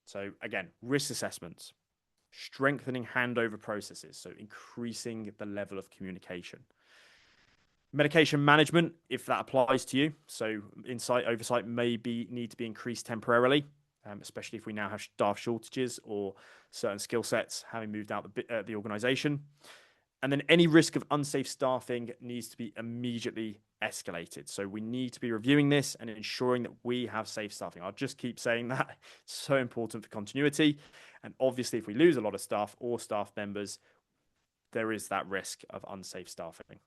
[SPEAKER 1] So again, risk assessments, strengthening handover processes, so increasing the level of communication. Medication management, if that applies to you. So insight, oversight may need to be increased temporarily, especially if we now have staff shortages or certain skill sets having moved out the organization. And then any risk of unsafe staffing needs to be immediately escalated. So we need to be reviewing this and ensuring that we have safe staffing. I'll just keep saying that. It's so important for continuity. And obviously, if we lose a lot of staff or staff members, there is that risk of unsafe staffing.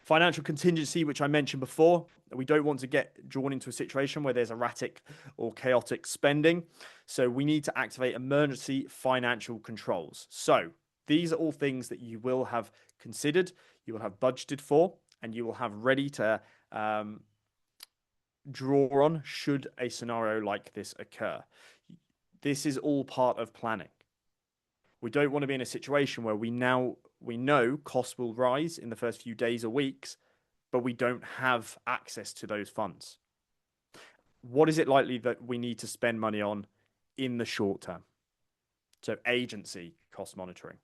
[SPEAKER 1] Financial contingency, which I mentioned before, we don't want to get drawn into a situation where there's erratic or chaotic spending. So we need to activate emergency financial controls. So these are all things that you will have considered, you will have budgeted for, and you will have ready to draw on should a scenario like this occur. This is all part of planning. We don't want to be in a situation where we know costs will rise in the first few days or weeks, but we don't have access to those funds. What is it likely that we need to spend money on in the short term? So agency cost monitoring,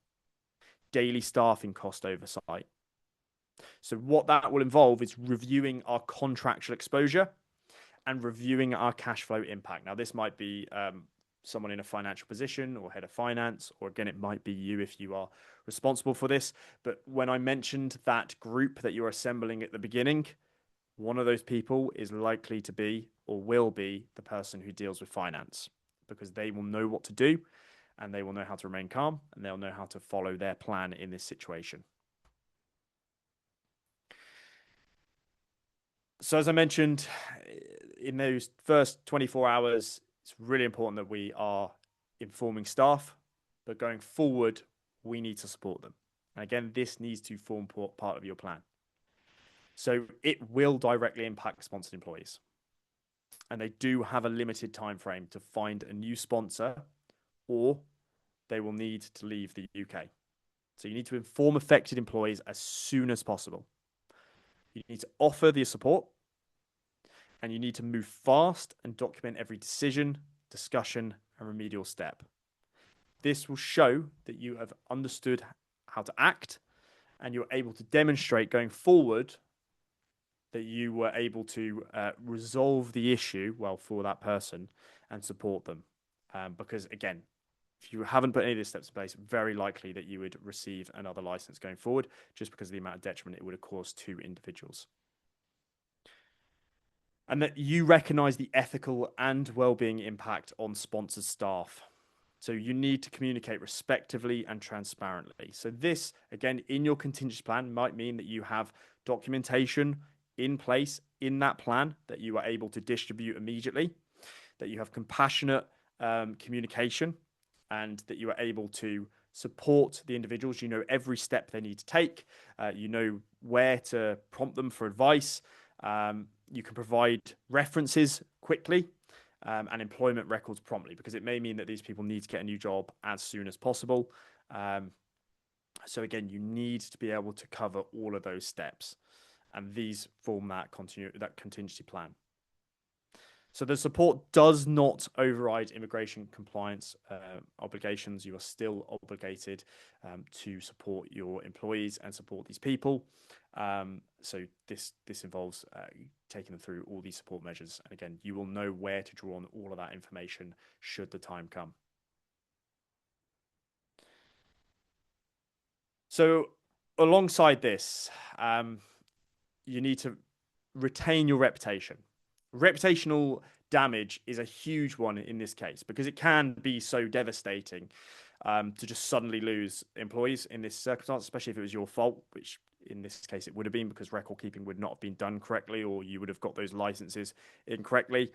[SPEAKER 1] daily staffing cost oversight. So what that will involve is reviewing our contractual exposure and reviewing our cash flow impact. Now, this might be someone in a financial position or head of finance, or again, it might be you if you are responsible for this. But when I mentioned that group that you're assembling at the beginning, one of those people is likely to be or will be the person who deals with finance, because they will know what to do and they will know how to remain calm and they'll know how to follow their plan in this situation. So as I mentioned, in those first 24 hours, it's really important that we are informing staff, but going forward, we need to support them. And again, this needs to form part of your plan. So it will directly impact sponsored employees. And they do have a limited time frame to find a new sponsor, or they will need to leave the UK. So you need to inform affected employees as soon as possible. You need to offer the support, and you need to move fast and document every decision, discussion, and remedial step. This will show that you have understood how to act, and you're able to demonstrate going forward that you were able to resolve the issue well for that person and support them. Because again, if you haven't put any of these steps in place, very likely that you would receive another license going forward, just because of the amount of detriment it would have caused to individuals. and that you recognize the ethical and well-being impact on sponsored staff. So you need to communicate respectively and transparently. So this, again, in your contingency plan might mean that you have documentation in place in that plan that you are able to distribute immediately, that you have compassionate communication, and that you are able to support the individuals. You know every step they need to take. You know where to prompt them for advice. You can provide references quickly and employment records promptly, because it may mean that these people need to get a new job as soon as possible. So again, you need to be able to cover all of those steps, and these form that contingency plan. So the support does not override immigration compliance obligations. You are still obligated to support your employees and support these people. So this involves taking them through all these support measures. And again, you will know where to draw on all of that information should the time come. So alongside this, you need to retain your reputation. Reputational damage is a huge one in this case, because it can be so devastating to just suddenly lose employees in this circumstance, especially if it was your fault, which in this case it would have been, because record keeping would not have been done correctly, or you would have got those licenses incorrectly.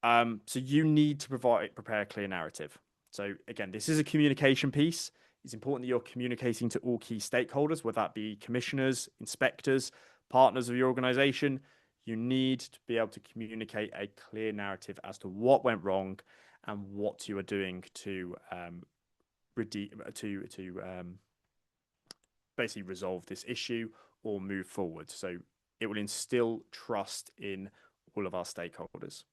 [SPEAKER 1] So you need to prepare a clear narrative. So again, this is a communication piece. It's important that you're communicating to all key stakeholders, whether that be commissioners, inspectors, partners of your organization. You need to be able to communicate a clear narrative as to what went wrong and what you are doing to basically resolve this issue or move forward. So it will instill trust in all of our stakeholders.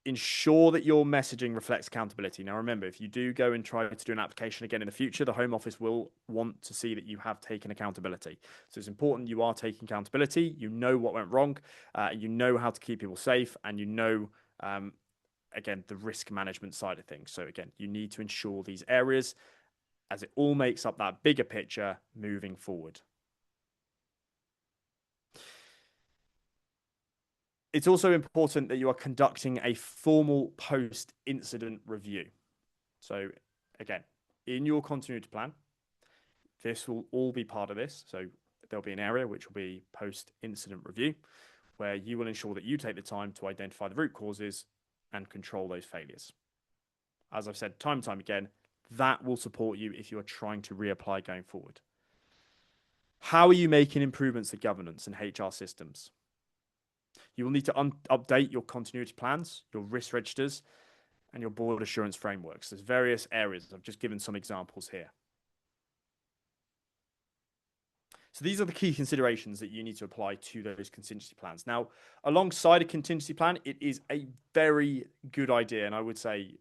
[SPEAKER 1] Ensure that your messaging reflects accountability. Now, remember, if you do go and try to do an application again in the future, the Home Office will want to see that you have taken accountability. So it's important you are taking accountability. You know what went wrong. You know how to keep people safe, and you know, again, the risk management side of things. So again, you need to ensure these areas, as it all makes up that bigger picture moving forward. It's also important that you are conducting a formal post-incident review. So again, in your continuity plan, this will all be part of this. So there'll be an area which will be post-incident review, where you will ensure that you take the time to identify the root causes and control those failures. As I've said time and time again, that will support you if you are trying to reapply going forward. How are you making improvements to governance and HR systems? You will need to update your continuity plans, your risk registers, and your board assurance frameworks. There's various areas. I've just given some examples here. So these are the key considerations that you need to apply to those contingency plans. Now, alongside a contingency plan, it is a very good idea, and I would say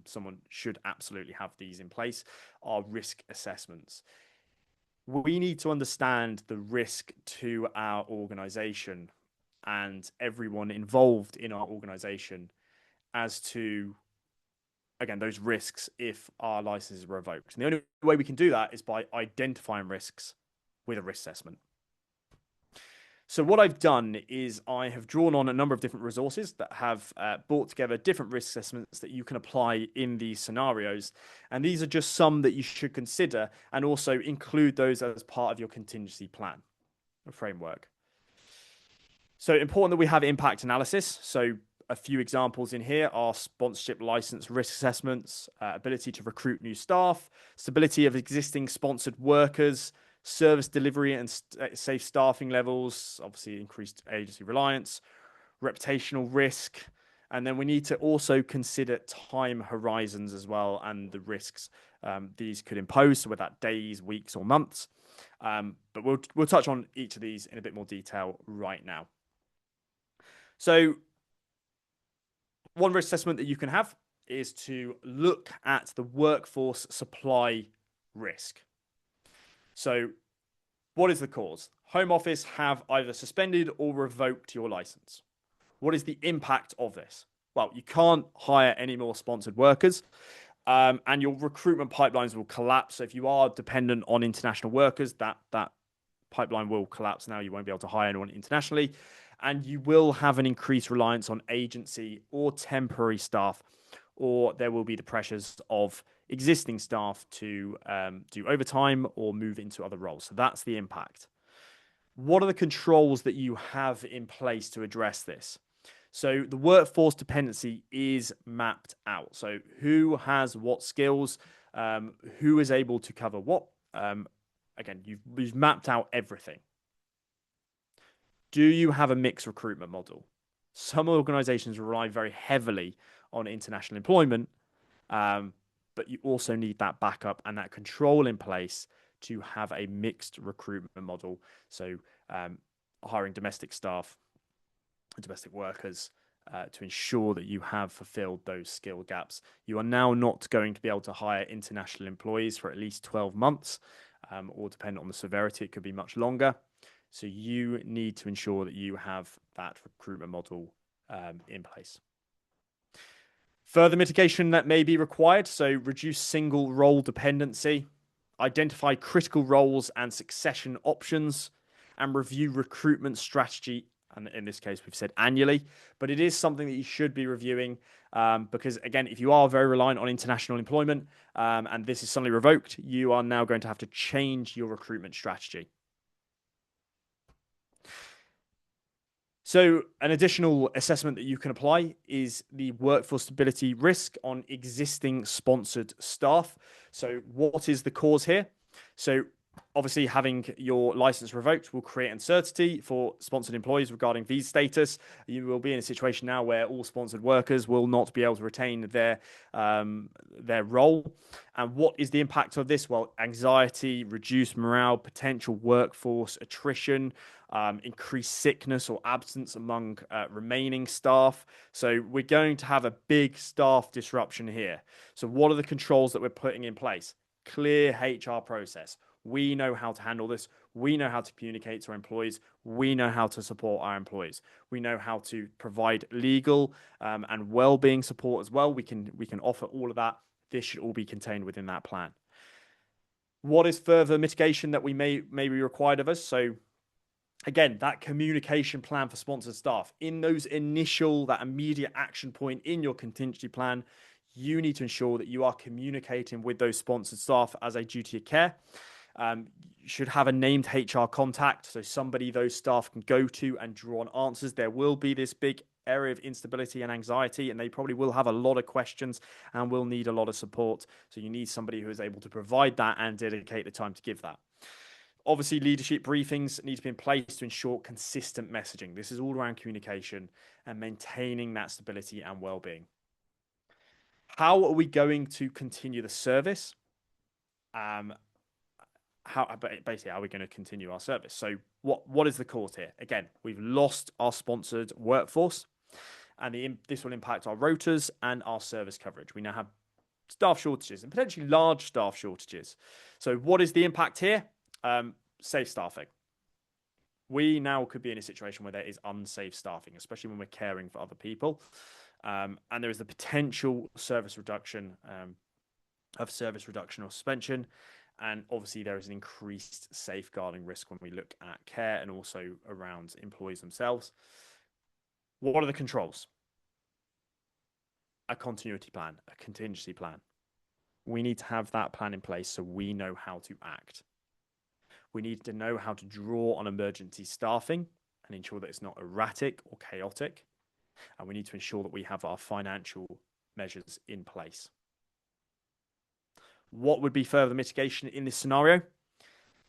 [SPEAKER 1] someone should absolutely have these in place, are risk assessments. We need to understand the risk to our organization and everyone involved in our organization as to, again, those risks if our license is revoked. And the only way we can do that is by identifying risks with a risk assessment. So what I've done is I have drawn on a number of different resources that have brought together different risk assessments that you can apply in these scenarios. And these are just some that you should consider, and also include those as part of your contingency plan framework. So important that we have impact analysis. So a few examples in here are sponsorship license risk assessments, ability to recruit new staff, stability of existing sponsored workers, service delivery and safe staffing levels, obviously increased agency reliance, reputational risk. And then we need to also consider time horizons as well, and the risks these could impose, so whether that days, weeks, or months. But we'll touch on each of these in a bit more detail right now. So one risk assessment that you can have is to look at the workforce supply risk. So what is the cause? Home Office have either suspended or revoked your license. What is the impact of this? Well, you can't hire any more sponsored workers, and your recruitment pipelines will collapse. So if you are dependent on international workers, that pipeline will collapse now. You won't be able to hire anyone internationally. And you will have an increased reliance on agency or temporary staff, or there will be the pressures of existing staff to do overtime or move into other roles. So that's the impact. What are the controls that you have in place to address this? So the workforce dependency is mapped out. So who has what skills, who is able to cover what. Again, you've mapped out everything. Do you have a mixed recruitment model? Some organizations rely very heavily on international employment, but you also need that backup and that control in place to have a mixed recruitment model. So hiring domestic staff, domestic workers, to ensure that you have fulfilled those skill gaps. You are now not going to be able to hire international employees for at least 12 months, or depending on the severity, it could be much longer. So you need to ensure that you have that recruitment model in place. Further mitigation that may be required. So reduce single role dependency, identify critical roles and succession options, and review recruitment strategy. And in this case, we've said annually, but it is something that you should be reviewing because, again, if you are very reliant on international employment and this is suddenly revoked, you are now going to have to change your recruitment strategy. So an additional assessment that you can apply is the workforce stability risk on existing sponsored staff. So what is the cause here? So obviously, having your license revoked will create uncertainty for sponsored employees regarding visa status. You will be in a situation now where all sponsored workers will not be able to retain their role. And what is the impact of this? Well, anxiety, reduced morale, potential workforce attrition, increased sickness or absence among remaining staff. So we're going to have a big staff disruption here. So what are the controls that we're putting in place? Clear HR process. We know how to handle this. We know how to communicate to our employees. We know how to support our employees. We know how to provide legal and well-being support as well. We can offer all of that. This should all be contained within that plan. What is further mitigation that we may be required of us? So again, that communication plan for sponsored staff. In those that immediate action point in your contingency plan, you need to ensure that you are communicating with those sponsored staff as a duty of care. You should have a named HR contact, so somebody those staff can go to and draw on answers. There will be this big area of instability and anxiety, and they probably will have a lot of questions and will need a lot of support. So you need somebody who is able to provide that and dedicate the time to give that. Obviously, leadership briefings need to be in place to ensure consistent messaging. This is all around communication and maintaining that stability and well-being. How are we going to continue the service? How are we going to continue our service? So what is the cause here? Again, we've lost our sponsored workforce, and this will impact our rotas and our service coverage. We now have staff shortages and potentially large staff shortages. So what is the impact here? Safe staffing. We now could be in a situation where there is unsafe staffing, especially when we're caring for other people. And there is the potential service reduction or suspension. And obviously, there is an increased safeguarding risk when we look at care and also around employees themselves. What are the controls? A continuity plan, a contingency plan. We need to have that plan in place so we know how to act. We need to know how to draw on emergency staffing and ensure that it's not erratic or chaotic. And we need to ensure that we have our financial measures in place. What would be further mitigation in this scenario?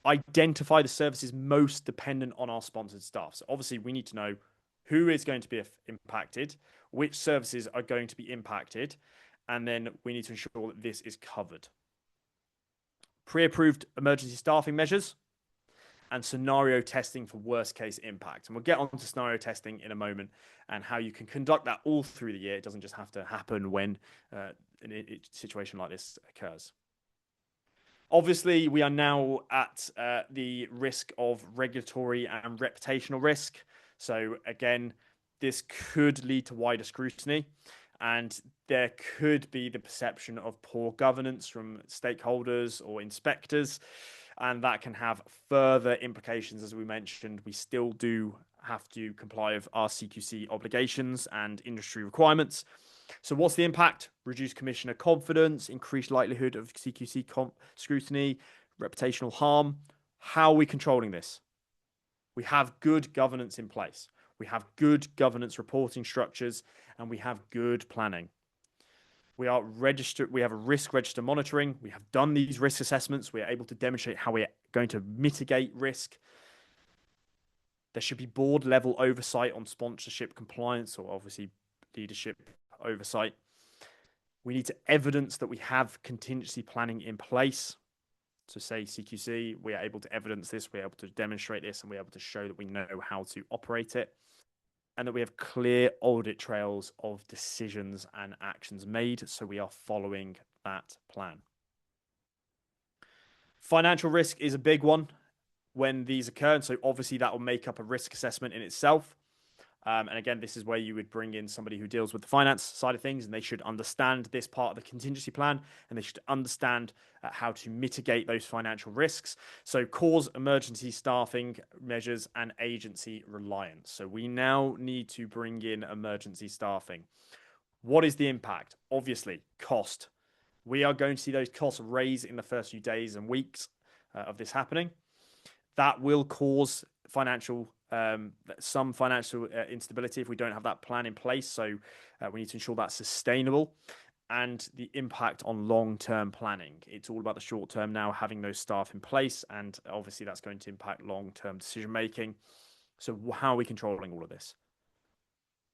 [SPEAKER 1] Identify the services most dependent on our sponsored staff. So obviously, we need to know who is going to be impacted, which services are going to be impacted, and then we need to ensure that this is covered. Pre-approved emergency staffing measures and scenario testing for worst case impact. And we'll get on to scenario testing in a moment and how you can conduct that all through the year. It doesn't just have to happen when a situation like this occurs. Obviously, we are now at the risk of regulatory and reputational risk. So again, this could lead to wider scrutiny, and there could be the perception of poor governance from stakeholders or inspectors. and that can have further implications. As we mentioned, we still do have to comply with our CQC obligations and industry requirements. So what's the impact? Reduced commissioner confidence, increased likelihood of CQC scrutiny, reputational harm. How are we controlling this? We have good governance in place. We have good governance reporting structures, and we have good planning. We are registered. We have a risk register monitoring. We have done these risk assessments. We are able to demonstrate how we are going to mitigate risk. There should be board level oversight on sponsorship compliance, or obviously leadership oversight. We need to evidence that we have contingency planning in place. So say CQC, we are able to evidence this, we're able to demonstrate this, and we're able to show that we know how to operate it, and that we have clear audit trails of decisions and actions made, so we are following that plan. Financial risk is a big one when these occur, and so obviously that will make up a risk assessment in itself. And again, this is where you would bring in somebody who deals with the finance side of things, and they should understand this part of the contingency plan, and they should understand how to mitigate those financial risks. So cause emergency staffing measures and agency reliance. So we now need to bring in emergency staffing. What is the impact? Obviously, cost. We are going to see those costs raise in the first few days and weeks of this happening. That will cause some financial instability if we don't have that plan in place. So we need to ensure that's sustainable, and the impact on long-term planning. It's all about the short term now, having those staff in place, and obviously that's going to impact long-term decision-making. So how are we controlling all of this?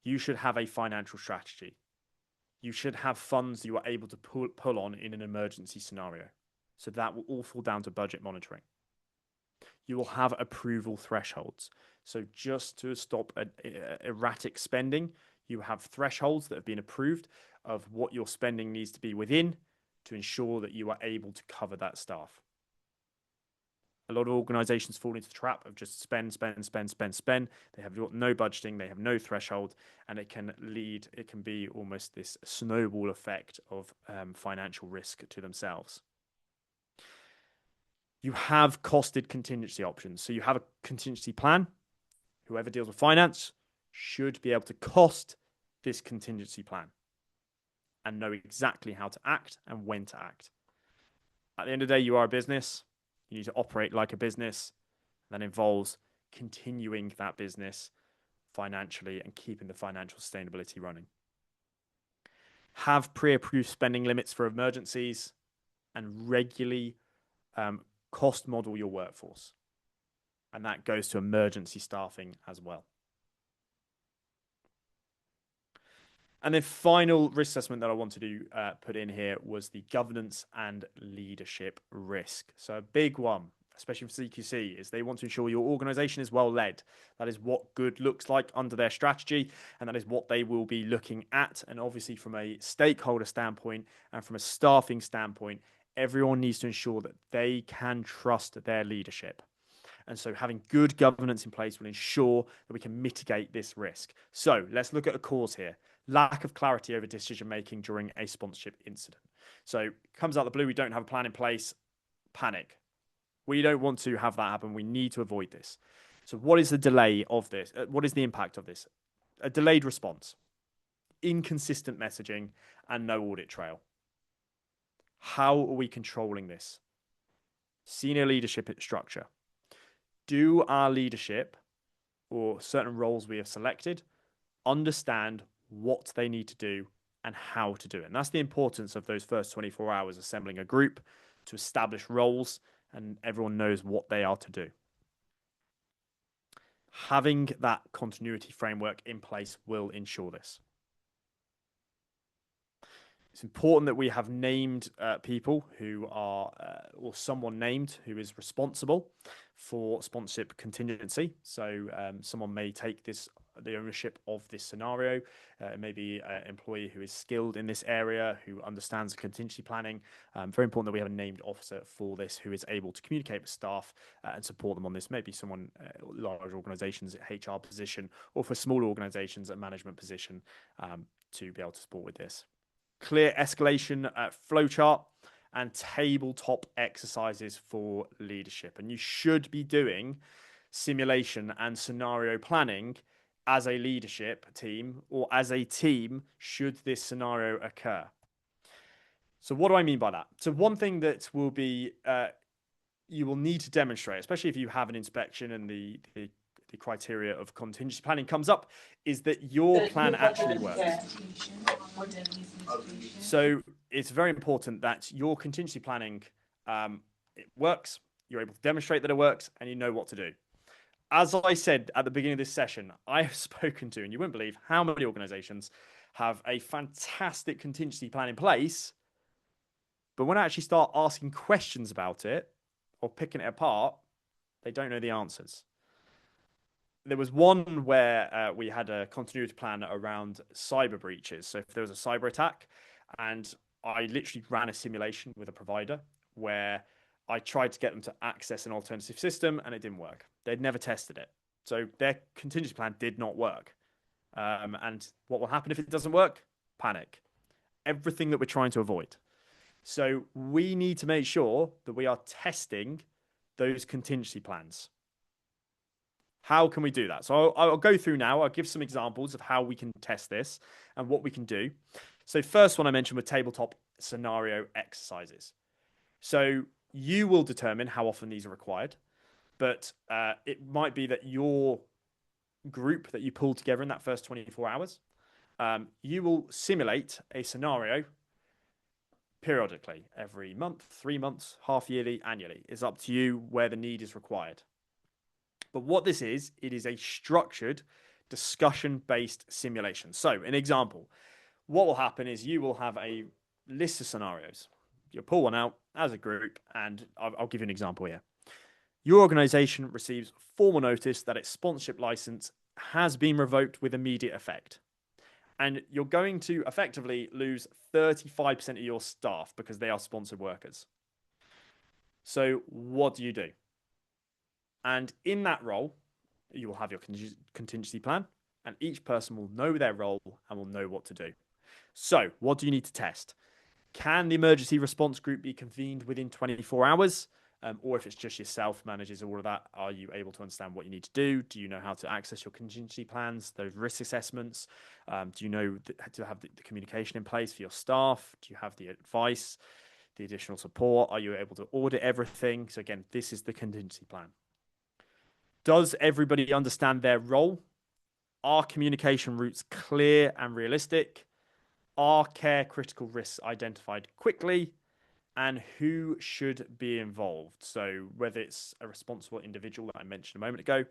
[SPEAKER 1] You should have a financial strategy. You should have funds you are able to pull on in an emergency scenario. So that will all fall down to budget monitoring. You will have approval thresholds. So just to stop erratic spending, you have thresholds that have been approved of what your spending needs to be within to ensure that you are able to cover that staff. A lot of organizations fall into the trap of just spend. They have no budgeting, they have no threshold, and it can be almost this snowball effect of financial risk to themselves. You have costed contingency options. So you have a contingency plan. Whoever deals with finance should be able to cost this contingency plan and know exactly how to act and when to act. At the end of the day, you are a business. You need to operate like a business. That involves continuing that business financially and keeping the financial sustainability running. Have pre-approved spending limits for emergencies, and regularly cost model your workforce. And that goes to emergency staffing as well. And then final risk assessment that I wanted to put in here was the governance and leadership risk. So a big one, especially for CQC, is they want to ensure your organization is well led. That is what good looks like under their strategy, and that is what they will be looking at. And obviously from a stakeholder standpoint and from a staffing standpoint, everyone needs to ensure that they can trust their leadership. And so having good governance in place will ensure that we can mitigate this risk. So let's look at a cause here. Lack of clarity over decision-making during a sponsorship incident. So it comes out of the blue, we don't have a plan in place, panic. We don't want to have that happen. We need to avoid this. So what is the delay of this? What is the impact of this? A delayed response, inconsistent messaging, and no audit trail. How are we controlling this? Senior leadership structure. Do our leadership or certain roles we have selected understand what they need to do and how to do it? And that's the importance of those first 24 hours assembling a group to establish roles and everyone knows what they are to do. Having that continuity framework in place will ensure this. It's important that we have named people who are, or someone named who is responsible for sponsorship contingency. So someone may take the ownership of this scenario. It may be an employee who is skilled in this area, who understands contingency planning. Very important that we have a named officer for this who is able to communicate with staff and support them on this. Maybe someone, large organizations, HR position, or for smaller organizations, a management position to be able to support with this. Clear escalation flowchart and tabletop exercises for leadership. And you should be doing simulation and scenario planning as a leadership team or as a team should this scenario occur. So what do I mean by that? So one thing that will be you will need to demonstrate, especially if you have an inspection and the criteria of contingency planning comes up, is that your plan actually works. So it's very important that your contingency planning it works, you're able to demonstrate that it works, and you know what to do. As I said at the beginning of this session, I have spoken to, and you wouldn't believe how many organizations have a fantastic contingency plan in place, but when I actually start asking questions about it or picking it apart, they don't know the answers. There was one where we had a continuity plan around cyber breaches. So if there was a cyber attack, and I literally ran a simulation with a provider where I tried to get them to access an alternative system and it didn't work. They'd never tested it. So their contingency plan did not work. And what will happen if it doesn't work? Panic. Everything that we're trying to avoid. So we need to make sure that we are testing those contingency plans. How can we do that? So I'll go through now. I'll give some examples of how we can test this and what we can do. So first one I mentioned were tabletop scenario exercises. So you will determine how often these are required, but it might be that your group that you pull together in that first 24 hours, you will simulate a scenario periodically, every month, 3 months, half yearly, annually. It's up to you where the need is required. But what this is, it is a structured discussion-based simulation. So an example, what will happen is you will have a list of scenarios. You'll pull one out as a group, and I'll give you an example here. Your organization receives formal notice that its sponsorship license has been revoked with immediate effect. And you're going to effectively lose 35% of your staff because they are sponsored workers. So what do you do? And in that role, you will have your contingency plan, and each person will know their role and will know what to do. So what do you need to test? Can the emergency response group be convened within 24 hours? Or if it's just yourself manages all of that, are you able to understand what you need to do? Do you know how to access your contingency plans, those risk assessments? Do you know to have the communication in place for your staff? Do you have the advice, the additional support? Are you able to audit everything? So again, this is the contingency plan. Does everybody understand their role? Are communication routes clear and realistic? Are care critical risks identified quickly? And who should be involved? So whether it's a responsible individual that I mentioned a moment ago,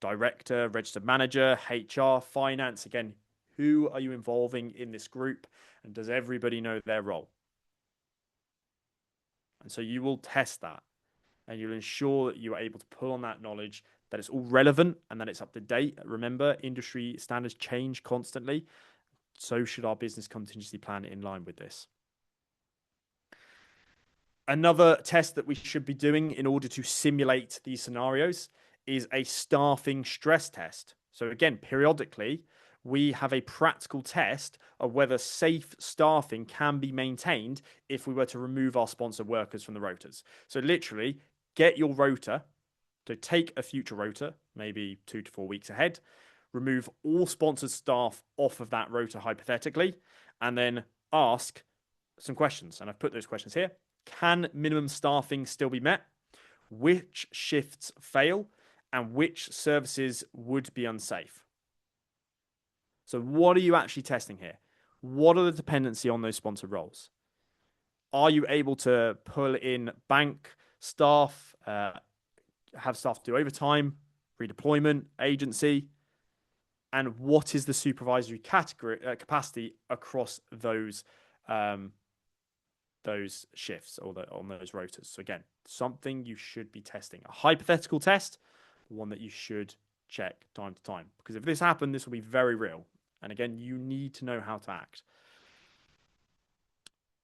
[SPEAKER 1] director, registered manager, HR, finance, again, who are you involving in this group? And does everybody know their role? And so you will test that and you'll ensure that you are able to pull on that knowledge, that it's all relevant and that it's up to date. Remember, industry standards change constantly. So should our business contingency plan in line with this. Another test that we should be doing in order to simulate these scenarios is a staffing stress test. So again, periodically, we have a practical test of whether safe staffing can be maintained if we were to remove our sponsored workers from the rotas. So literally, get your rota, so take a future rota, maybe 2 to 4 weeks ahead, remove all sponsored staff off of that rota hypothetically, and then ask some questions. And I've put those questions here. Can minimum staffing still be met? Which shifts fail? And which services would be unsafe? So what are you actually testing here? What are the dependency on those sponsored roles? Are you able to pull in bank staff, have staff do overtime, redeployment, agency? And what is the supervisory category capacity across those shifts or on those rotas? So again, something you should be testing. A hypothetical test, one that you should check time to time. Because if this happened, this will be very real. And again, you need to know how to act.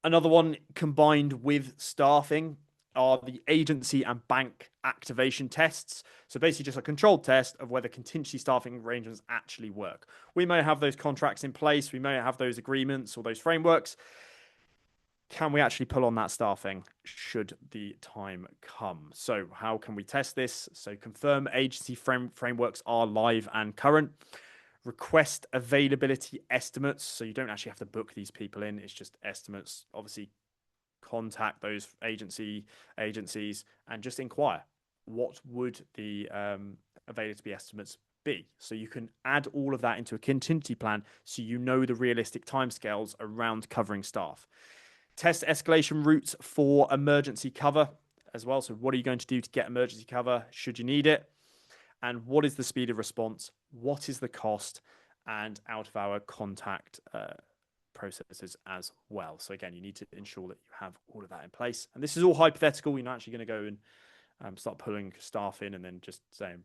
[SPEAKER 1] Another one combined with staffing are the agency and bank activation tests. So basically just a controlled test of whether contingency staffing arrangements actually work. We may have those contracts in place. We may have those agreements or those frameworks. can we actually pull on that staffing should the time come? So how can we test this? So confirm agency frameworks are live and current. Request availability estimates. So you don't actually have to book these people in. It's just estimates. Obviously, contact those agencies and just inquire, what would the availability estimates be? So you can add all of that into a contingency plan so you know the realistic timescales around covering staff. Test escalation routes for emergency cover as well. So what are you going to do to get emergency cover should you need it? And what is the speed of response? What is the cost? And out of our contact processes as well. So again, you need to ensure that you have all of that in place. And this is all hypothetical. You're not actually going to go and start pulling staff in and then just saying,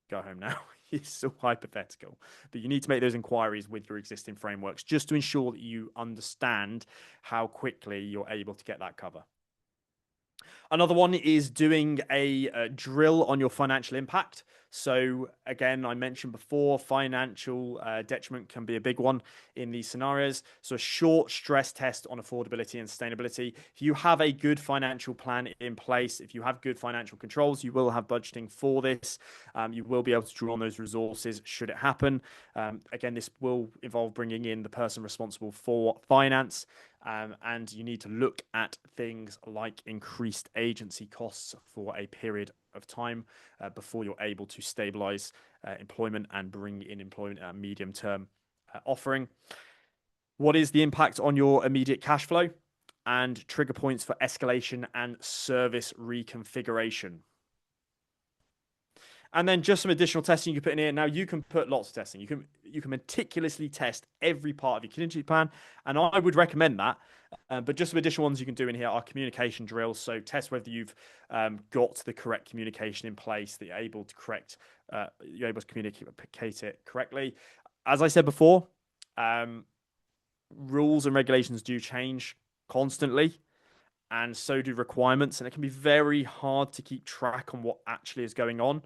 [SPEAKER 1] go home now. It's still hypothetical. But you need to make those inquiries with your existing frameworks just to ensure that you understand how quickly you're able to get that cover. Another one is doing a drill on your financial impact. So again, I mentioned before, financial detriment can be a big one in these scenarios. So a short stress test on affordability and sustainability. If you have a good financial plan in place, if you have good financial controls, you will have budgeting for this. You will be able to draw on those resources should it happen. Again, this will involve bringing in the person responsible for finance. And you need to look at things like increased agency costs for a period of time before you're able to stabilize employment and bring in employment at a medium-term offering. What is the impact on your immediate cash flow? And trigger points for escalation and service reconfiguration. And then just some additional testing you can put in here. Now you can put lots of testing. You can meticulously test every part of your contingency plan, and I would recommend that. But just some additional ones you can do in here are communication drills. So test whether you've got the correct communication in place, that you're able to communicate it correctly. As I said before, rules and regulations do change constantly, and so do requirements, and it can be very hard to keep track on what actually is going on.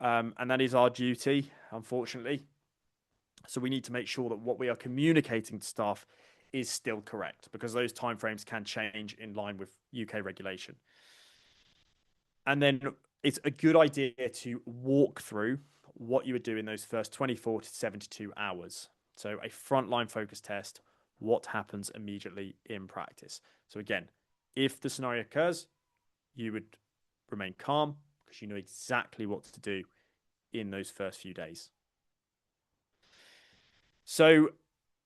[SPEAKER 1] And that is our duty, unfortunately. So we need to make sure that what we are communicating to staff is still correct, because those timeframes can change in line with UK regulation. And then it's a good idea to walk through what you would do in those first 24 to 72 hours. So a frontline focus test, what happens immediately in practice. So again, if the scenario occurs, you would remain calm because you know exactly what to do in those first few days. So,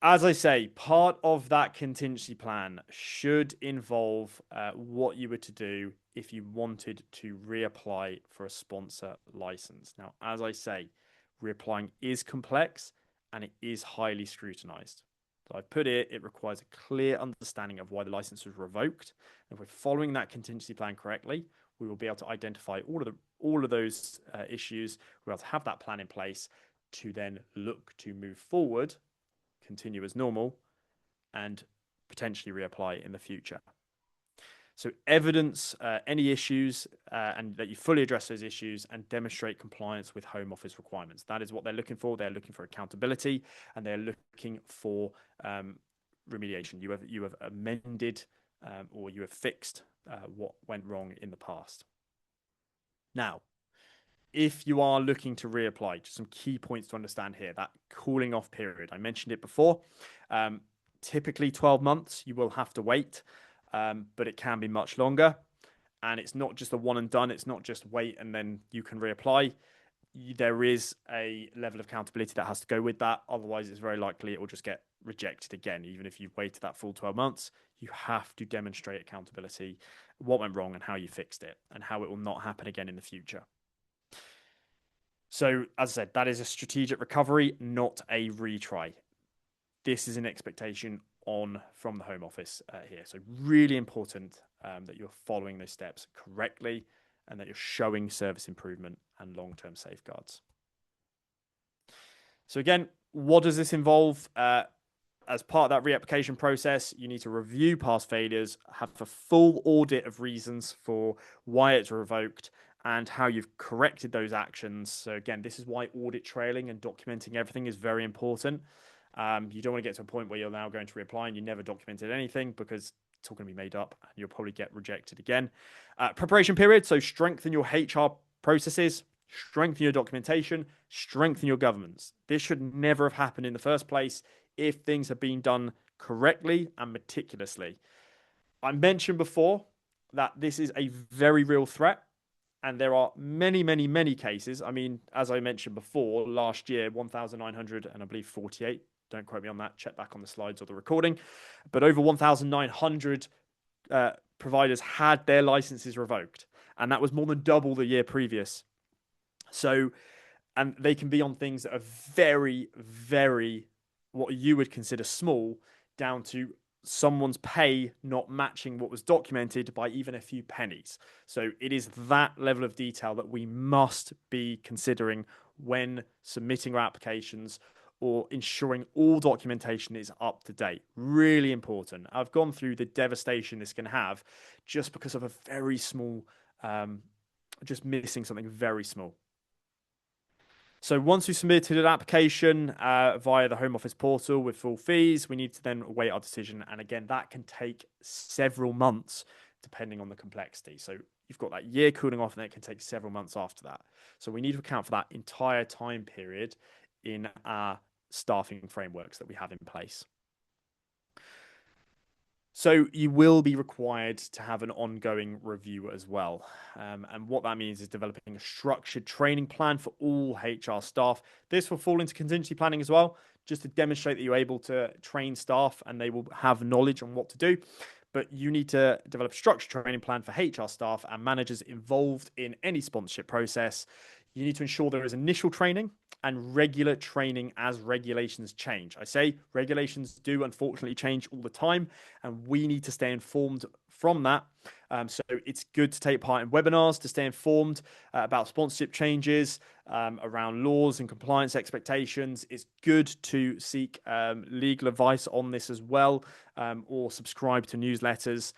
[SPEAKER 1] as I say, part of that contingency plan should involve what you were to do if you wanted to reapply for a sponsor license. Now, as I say, reapplying is complex and it is highly scrutinized. So I've put it requires a clear understanding of why the license was revoked. And if we're following that contingency plan correctly, we will be able to identify all of those issues. We'll be able to have that plan in place to then look to move forward, continue as normal, and potentially reapply in the future. So evidence any issues and that you fully address those issues and demonstrate compliance with Home Office requirements. That is what they're looking for. They're looking for accountability and they're looking for remediation. You have amended or you have fixed what went wrong in the past. Now, if you are looking to reapply, just some key points to understand here. That cooling off period, I mentioned it before. Typically 12 months, you will have to wait, but it can be much longer. And it's not just a one and done. It's not just wait and then you can reapply. There is a level of accountability that has to go with that. Otherwise, it's very likely it will just get rejected again. Even if you've waited that full 12 months, you have to demonstrate accountability, what went wrong and how you fixed it and how it will not happen again in the future. So, as I said, that is a strategic recovery, not a retry. This is an expectation from the Home Office here. So really important that you're following those steps correctly and that you're showing service improvement and long-term safeguards. So again, what does this involve? As part of that reapplication process, you need to review past failures, have a full audit of reasons for why it's revoked and how you've corrected those actions. So again, this is why audit trailing and documenting everything is very important. You don't want to get to a point where you're now going to reapply and you never documented anything, because It's all going to be made up and you'll probably get rejected again. Preparation period. So strengthen your HR processes, strengthen your documentation, strengthen your governance. This should never have happened in the first place if things have been done correctly and meticulously. I mentioned before that this is a very real threat. And there are many, many, many cases. I mean, as I mentioned before, last year, 1,900 and I believe 48. Don't quote me on that. Check back on the slides or the recording. But over 1,900 providers had their licenses revoked. And that was more than double the year previous. So, and they can be on things that are very, very, what you would consider small, down to someone's pay not matching what was documented by even a few pennies. So it is that level of detail that we must be considering when submitting our applications or ensuring all documentation is up to date. Really important. I've gone through the devastation this can have just because of a very small, just missing something very small. So once we submitted an application via the Home Office portal with full fees, we need to then await our decision. And again, that can take several months depending on the complexity. So you've got that year cooling off and it can take several months after that. So we need to account for that entire time period in our staffing frameworks that we have in place. So you will be required to have an ongoing review as well. And what that means is developing a structured training plan for all HR staff. This will fall into contingency planning as well, just to demonstrate that you're able to train staff and they will have knowledge on what to do. But you need to develop a structured training plan for HR staff and managers involved in any sponsorship process. You need to ensure there is initial training and regular training as regulations change. I say regulations do unfortunately change all the time, and we need to stay informed from that. So it's good to take part in webinars to stay informed about sponsorship changes, around laws and compliance expectations. It's good to seek legal advice on this as well, or subscribe to newsletters.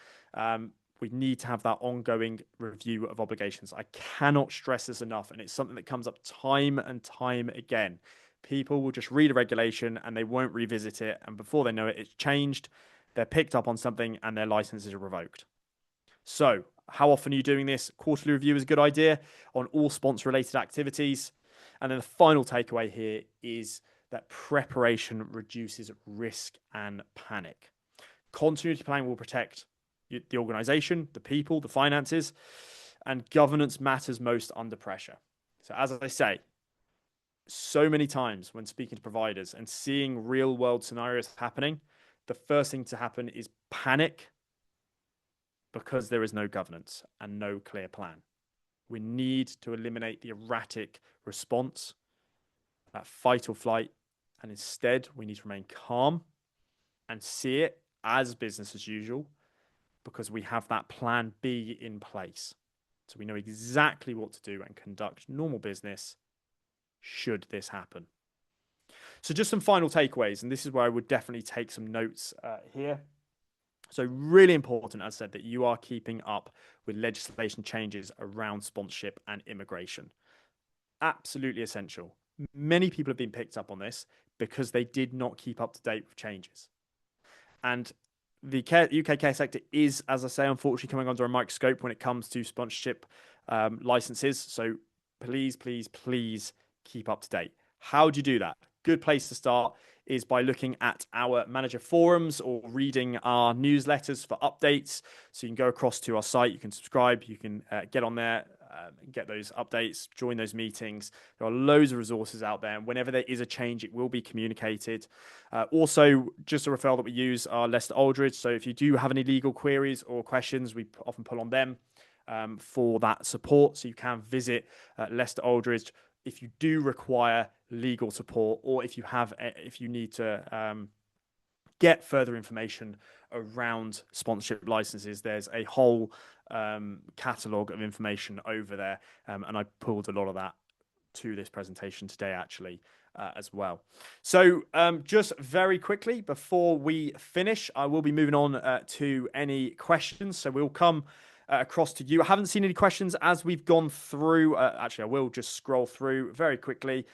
[SPEAKER 1] We need to have that ongoing review of obligations. I cannot stress this enough, and it's something that comes up time and time again. People will just read a regulation and they won't revisit it, and before they know it, it's changed. They're picked up on something and their licenses are revoked. So how often are you doing this? Quarterly review is a good idea on all sponsor-related activities. And then the final takeaway here is that preparation reduces risk and panic. Continuity planning will protect the organization, the people, the finances, and governance matters most under pressure. So as I say, so many times when speaking to providers and seeing real world scenarios happening, the first thing to happen is panic because there is no governance and no clear plan. We need to eliminate the erratic response, that fight or flight, and instead we need to remain calm and see it as business as usual, because we have that plan B in place. So we know exactly what to do and conduct normal business should this happen. So just some final takeaways, and this is where I would definitely take some notes here. So really important, as I said, that you are keeping up with legislation changes around sponsorship and immigration. Absolutely essential. Many people have been picked up on this because they did not keep up to date with changes. And the UK care sector is, as I say, unfortunately coming under a microscope when it comes to sponsorship licenses. So please, please, please keep up to date. How do you do that? Good place to start is by looking at our manager forums or reading our newsletters for updates. So you can go across to our site, you can subscribe, you can get on there, get those updates, join those meetings. There are loads of resources out there, and whenever there is a change, it will be communicated. Also, just a referral that we use are Leicester Aldridge. So if you do have any legal queries or questions, we often pull on them for that support. So you can visit Leicester Aldridge if you do require legal support, or if you need to get further information around sponsorship licenses. There's a whole catalogue of information over there, and I pulled a lot of that to this presentation today actually as well. So just very quickly before we finish, I will be moving on to any questions. So we'll come across to you. I haven't seen any questions as we've gone through. Actually, I will just scroll through very quickly.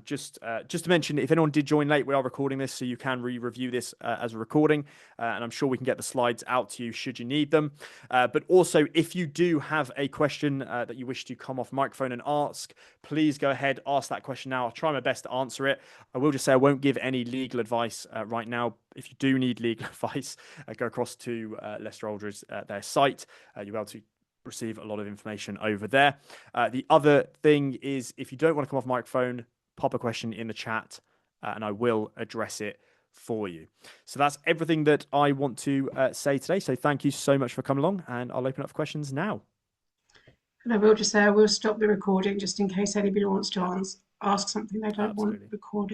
[SPEAKER 1] Just to mention, if anyone did join late, we are recording this, so you can re-review this as a recording, and I'm sure we can get the slides out to you should you need them. But also, if you do have a question that you wish to come off microphone and ask, please go ahead, ask that question now. I'll try my best to answer it. I will just say I won't give any legal advice right now. If you do need legal advice, go across to Leicester Aldridge, their site. You'll be able to receive a lot of information over there. The other thing is, if you don't want to come off microphone, pop a question in the chat and I will address it for you. So that's everything that I want to say today. So thank you so much for coming along, and I'll open up for questions now.
[SPEAKER 2] And I will just say I will stop the recording just in case anybody wants to ask something they don't want recorded.